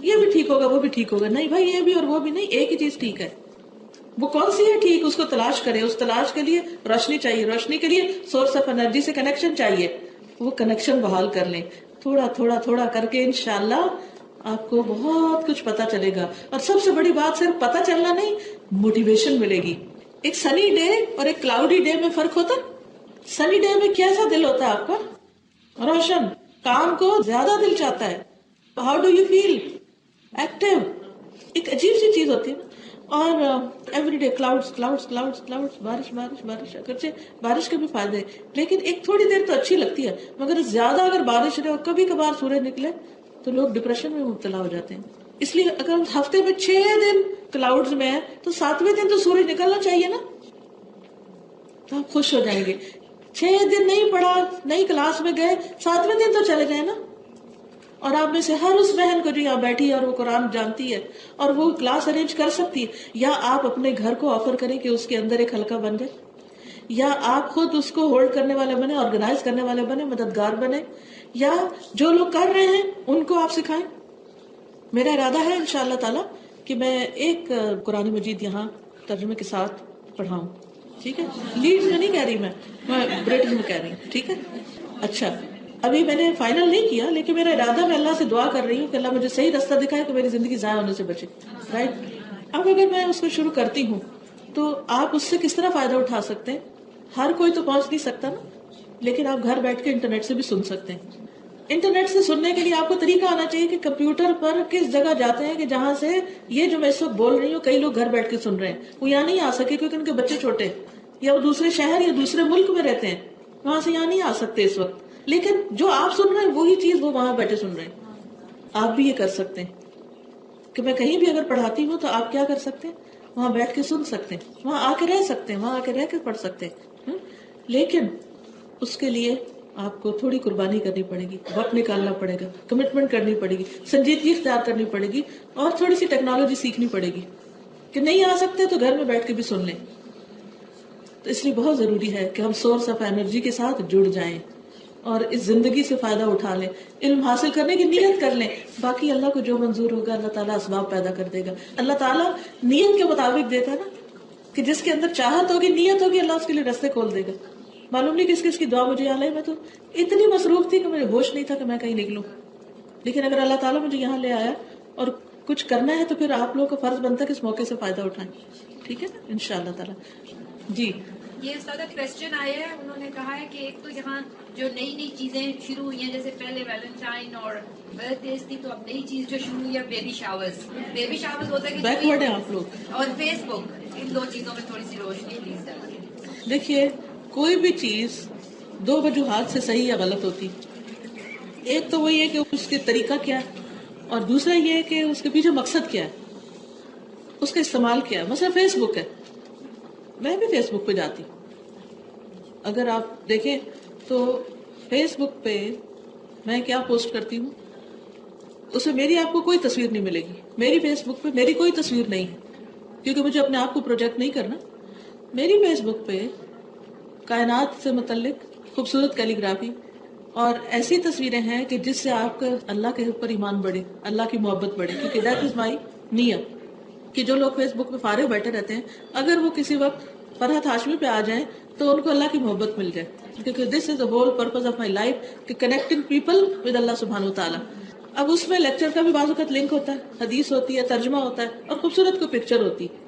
A: یہ بھی ٹھیک ہوگا، وہ بھی ٹھیک ہوگا، نہیں بھائی یہ بھی اور وہ بھی نہیں، ایک ہی چیز ٹھیک ہے. وہ کون سی ہے ٹھیک، اس کو تلاش کریں. اس تلاش کے لیے روشنی چاہیے، روشنی کے لیے سورس آف انرجی سے کنیکشن چاہیے. وہ کنیکشن بحال کر لیں تھوڑا تھوڑا تھوڑا کر کے. انشاءاللہ آپ کو بہت کچھ پتا چلے گا. اور سب سے بڑی بات صرف پتا چلنا نہیں، موٹیویشن ملے گی. ایک سنی ڈے اور ایک کلاؤڈی ڈے میں فرق ہوتا ہے. سنی ڈے میں کیسا دل ہوتا ہے آپ کا؟ روشن. کام کو زیادہ دل چاہتا ہے. How do you feel? Active. ایک عجیب سی چیز ہوتی ہے نا. اور every day clouds clouds clouds clouds, بارش بارش بارش. اگرچہ بارش کے بھی فائدے ہیں لیکن ایک تھوڑی دیر تو اچھی لگتی ہے، مگر زیادہ اگر بارش رہے اور کبھی کبھار سورج نکلے تو لوگ ڈپریشن میں مبتلا ہو جاتے ہیں. اس لیے اگر ہفتے میں 6 دن کلاؤڈز میں ہے تو 7ویں دن تو سورج نکلنا چاہیے نا، تو آپ خوش ہو جائیں گے. 6 دن نہیں پڑھا، نہیں کلاس میں گئے، 7ویں دن تو چلے جائیں نا. اور آپ میں سے ہر اس بہن کو جو یہاں بیٹھی ہے اور وہ قرآن جانتی ہے اور وہ کلاس ارینج کر سکتی ہے، یا آپ اپنے گھر کو آفر کریں کہ اس کے اندر ایک حلقہ بن جائے، یا آپ خود اس کو ہولڈ کرنے والے بنے، آرگنائز کرنے والے بنے، مددگار بنے، یا جو لوگ کر رہے ہیں ان کو آپ سکھائیں. میرا ارادہ ہے انشاءاللہ تعالی کہ میں ایک قرآن مجید یہاں ترجمے کے ساتھ پڑھاؤں. ٹھیک ہے، لیڈز میں نہیں کہہ رہی، میں برٹش میں کہہ رہی ہوں. ٹھیک ہے، اچھا ابھی میں نے فائنل نہیں کیا لیکن میرا ارادہ، میں اللہ سے دعا کر رہی ہوں کہ اللہ مجھے صحیح رستہ دکھائے کہ میری زندگی ضائع ہونے سے بچے. رائٹ. اب اگر میں اس کو شروع کرتی ہوں تو آپ اس سے کس طرح فائدہ اٹھا سکتے ہیں؟ ہر کوئی تو پہنچ نہیں سکتا نا، لیکن آپ گھر بیٹھ کے انٹرنیٹ سے بھی سن سکتے ہیں. انٹرنیٹ سے سننے کے لیے آپ کو طریقہ آنا چاہیے کہ کمپیوٹر پر کس جگہ جاتے ہیں کہ جہاں سے یہ جو میں اس وقت بول رہی ہوں کئی لوگ گھر بیٹھ کے سن رہے ہیں. وہ یہاں نہیں آ سکے کیونکہ ان کے بچے چھوٹے ہیں، یا وہ دوسرے شہر یا دوسرے ملک میں رہتے ہیں، وہاں سے یہاں نہیں آ سکتے اس وقت. لیکن جو آپ سن رہے ہیں وہی چیز وہ وہاں بیٹھے سن رہے ہیں. آپ بھی یہ کر سکتے ہیں کہ میں کہیں بھی اگر پڑھاتی ہوں تو آپ کیا کر سکتے ہیں، وہاں بیٹھ کے سن سکتے ہیں، وہاں آ کے رہ سکتے ہیں، وہاں آ کے رہ کے پڑھ سکتے ہیں. لیکن اس کے لیے آپ کو تھوڑی قربانی کرنی پڑے گی، وقت نکالنا پڑے گا، کمٹمنٹ کرنی پڑے گی، سنجیدگی اختیار کرنی پڑے گی، اور تھوڑی سی ٹیکنالوجی سیکھنی پڑے گی کہ نہیں آ سکتے تو گھر میں بیٹھ کے بھی سن لیں. تو اس لیے بہت ضروری ہے کہ ہم سورس آف انرجی کے ساتھ جڑ جائیں اور اس زندگی سے فائدہ اٹھا لیں، علم حاصل کرنے کی نیت کر لیں. باقی اللہ کو جو منظور ہوگا اللہ تعالیٰ اسباب پیدا کر دے گا. اللہ تعالیٰ نیت کے مطابق دیتا ہے نا، کہ جس کے اندر چاہت ہوگی، نیت ہوگی، اللہ اس کے لیے رستے کھول دے گا. معلوم نہیں کس کس کی دعا مجھے یہاں لائی، میں تو اتنی مصروف تھی کہ مجھے ہوش نہیں تھا کہ میں کہیں نکلوں. لیکن اگر اللہ تعالیٰ مجھے یہاں لے آیا اور کچھ کرنا ہے تو پھر آپ لوگوں کا فرض بنتا ہے کہ اس موقع سے فائدہ اٹھائیں. ٹھیک ہے نا، انشاءاللہ تعالیٰ. جی
C: یہ استاد کوشچن آیا ہے، انہوں نے کہا ہے کہ ایک تو یہاں جو نئی نئی چیزیں شروع ہوئی ہیں، جیسے پہلے ویلنٹائن اور برتھ ڈیز تھی، تو اب نئی چیز جو شروع ہوئی ہے بیبی شاورز. بیبی شاورز ہوتا ہے کہ
A: بیکورڈ ہیں آپ لوگ.
C: اور فیس بک، ان دو چیزوں میں تھوڑی سی روشنی پلیز ڈالیے.
A: دیکھیے، کوئی بھی چیز دو وجوہات سے صحیح یا غلط ہوتی. ایک تو وہی ہے کہ اس کے طریقہ کیا ہے، اور دوسرا یہ ہے کہ اس کے پیچھے مقصد کیا ہے، اس کا استعمال کیا ہے. مثلا فیس بک ہے، میں بھی فیس بک پہ جاتی ہوں. اگر آپ دیکھیں تو فیس بک پہ میں کیا پوسٹ کرتی ہوں، اس میں میری آپ کو کوئی تصویر نہیں ملے گی. میری فیس بک پہ میری کوئی تصویر نہیں ہے، کیونکہ مجھے اپنے آپ کو پروجیکٹ نہیں کرنا. میری فیس بک پہ کائنات سے متعلق خوبصورت کیلی گرافی اور ایسی تصویریں ہیں کہ جس سے آپ کا اللہ کے اوپر ایمان بڑھے، اللہ کی محبت بڑھے. کیونکہ دیٹ از مائی نیت کہ جو لوگ فیس بک پہ فارغ بیٹھے رہتے ہیں، اگر وہ کسی وقت فرحت ہاشمی پہ آ جائیں تو ان کو اللہ کی محبت مل جائے. کیونکہ this is the whole purpose of my life, کہ کنیکٹنگ پیپل ود اللہ سبحانہ وتعالیٰ. اب اس میں لیکچر کا بھی بعض اوقات لنک ہوتا ہے، حدیث ہوتی ہے، ترجمہ ہوتا ہے، اور خوبصورت کوئی پکچر ہوتی ہے.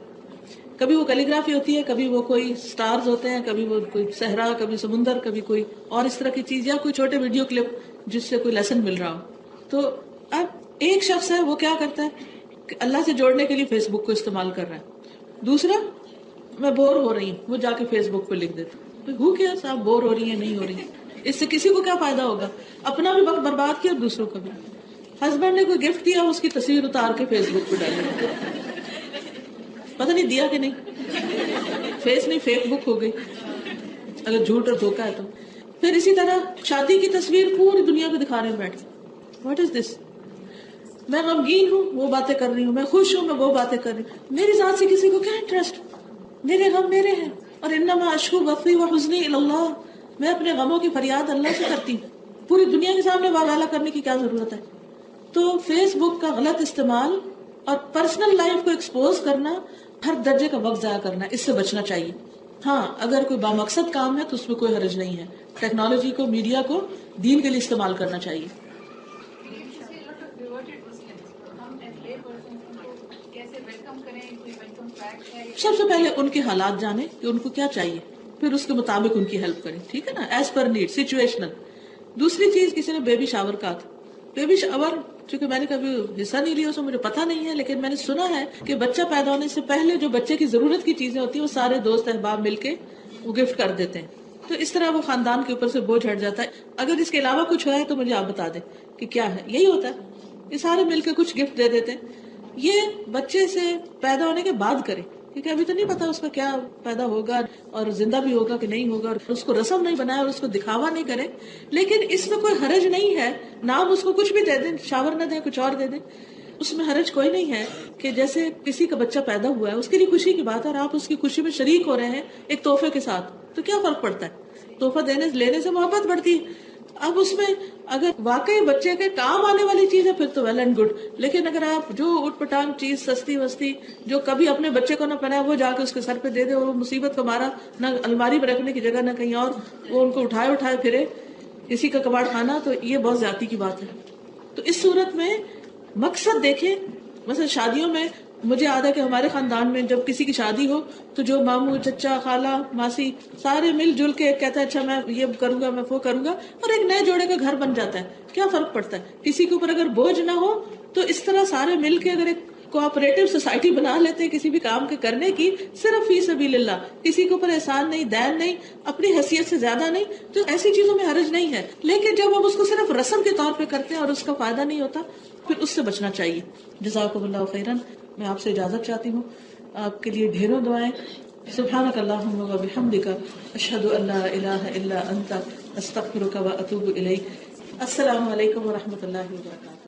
A: کبھی وہ کیلی گرافی ہوتی ہے، کبھی وہ کوئی سٹارز ہوتے ہیں، کبھی وہ کوئی صحرا، کبھی سمندر، کبھی کوئی اور اس طرح کی چیز، یا کوئی چھوٹے ویڈیو کلپ جس سے کوئی لیسن مل رہا ہو. تو اب ایک شخص ہے وہ کیا کرتا ہے کہ اللہ سے جوڑنے کے لیے فیس بک کو استعمال کر رہا ہے. دوسرا، میں بور ہو رہی ہوں، وہ جا کے فیس بک پہ لکھ دیتا. ہو کیا آپ بور ہو رہی ہیں، نہیں ہو رہی ہیں، اس سے کسی کو کیا فائدہ ہوگا؟ اپنا بھی وقت برباد کیا اور دوسروں کا بھی. ہسبینڈ نے کوئی گفٹ دیا، اس کی تصویر اتار کے فیس بک پہ ڈالی، پتہ نہیں دیا کہ نہیں، فیس نہیں فیک بک ہو گئی اگر جھوٹ اور دھوکا ہے تو. پھر اسی طرح شادی کی تصویر پوری دنیا کو دکھا رہے ہیں بیٹھ کے. واٹ از دس؟ میں غمگین ہوں، وہ باتیں کر رہی ہوں، میں خوش ہوں، میں وہ باتیں کر رہی ہوں. میری ذات سے کسی کو کیا انٹرسٹ؟ میرے غم میرے ہیں، اور انما اشکو بثی وحزنی الی اللہ. میں اپنے غموں کی فریاد اللہ سے کرتی ہوں، پوری دنیا کے سامنے والا کرنے کی کیا ضرورت ہے؟ تو فیس بک کا غلط استعمال اور پرسنل لائف کو ایکسپوز کرنا، ہر درجے کا وقت ضائع کرنا، اس سے بچنا چاہیے. ہاں اگر کوئی بامقصد کام ہے تو اس میں کوئی حرج نہیں ہے. ٹیکنالوجی کو، میڈیا کو دین کے لیے استعمال کرنا چاہیے. سب سے پہلے ان کے حالات جانیں کہ ان کو کیا چاہیے، پھر اس کے مطابق ان کی ہیلپ کریں. ٹھیک ہے نا، ایز پر نیڈ، سچویشنل. دوسری چیز، کسی نے بیبی شاور کہا تھا. بیبی شاور چونکہ میں نے کبھی حصہ نہیں لیا اس میں مجھے پتہ نہیں ہے، لیکن میں نے سنا ہے کہ بچہ پیدا ہونے سے پہلے جو بچے کی ضرورت کی چیزیں ہوتی ہیں وہ سارے دوست احباب مل کے وہ گفٹ کر دیتے ہیں، تو اس طرح وہ خاندان کے اوپر سے بوجھ ہٹ جاتا ہے. اگر اس کے علاوہ کچھ ہے تو مجھے آپ بتا دیں کہ کیا ہے. یہی ہوتا ہے کہ سارے مل کے کچھ گفٹ دے دیتے ہیں. یہ بچے سے پیدا ہونے کے بعد کریں، کیونکہ ابھی تو نہیں پتا اس کا کیا پیدا ہوگا اور زندہ بھی ہوگا کہ نہیں ہوگا، اور اس کو رسم نہیں بنائے اور اس کو دکھاوا نہیں کرے. لیکن اس میں کوئی حرج نہیں ہے، نام اس کو کچھ بھی دے دیں، شاور نہ دیں، کچھ اور دے دیں، اس میں حرج کوئی نہیں ہے. کہ جیسے کسی کا بچہ پیدا ہوا ہے، اس کے لیے خوشی کی بات ہے اور آپ اس کی خوشی میں شریک ہو رہے ہیں ایک تحفے کے ساتھ، تو کیا فرق پڑتا ہے؟ تحفہ دینے لینے سے محبت بڑھتی ہے. اب اس میں اگر واقعی بچے کے کام آنے والی چیز ہے پھر تو ویل اینڈ گڈ، لیکن اگر آپ جو اٹھ پٹانگ چیز سستی وستی جو کبھی اپنے بچے کو نہ پہنایا وہ جا کے اس کے سر پہ دے دے، اور وہ مصیبت کا مارا نہ الماری میں رکھنے کی جگہ نہ کہیں اور، وہ ان کو اٹھائے پھرے کسی کا کباڑ خانہ، تو یہ بہت زیادتی کی بات ہے. تو اس صورت میں مقصد دیکھیں. مثلا شادیوں میں مجھے یاد ہے کہ ہمارے خاندان میں جب کسی کی شادی ہو تو جو ماموں چچا خالہ ماسی سارے مل جل کے کہتا ہے اچھا میں یہ کروں گا میں وہ کروں گا، اور ایک نئے جوڑے کا گھر بن جاتا ہے. کیا فرق پڑتا ہے؟ کسی کے اوپر اگر بوجھ نہ ہو تو اس طرح سارے مل کے اگر ایک کوآپریٹو سوسائٹی بنا لیتے ہیں کسی بھی کام کے کرنے کی، صرف فی سبیل اللہ، کسی کے اوپر احسان نہیں، دین نہیں، اپنی حیثیت سے زیادہ نہیں، تو ایسی چیزوں میں حرج نہیں ہے. لیکن جب ہم اس کو صرف رسم کے طور پہ کرتے ہیں اور اس کا فائدہ نہیں ہوتا، پھر اس سے بچنا چاہیے. جزاکم اللہ خیرن. میں آپ سے اجازت چاہتی ہوں، آپ کے لیے ڈھیروں دعائیں. سبحانک اللہم و بحمدک، اشہد ان لا الہ الا انت، استغفرک و اتوب الیک. السلام علیکم و رحمۃ اللہ وبرکاتہ.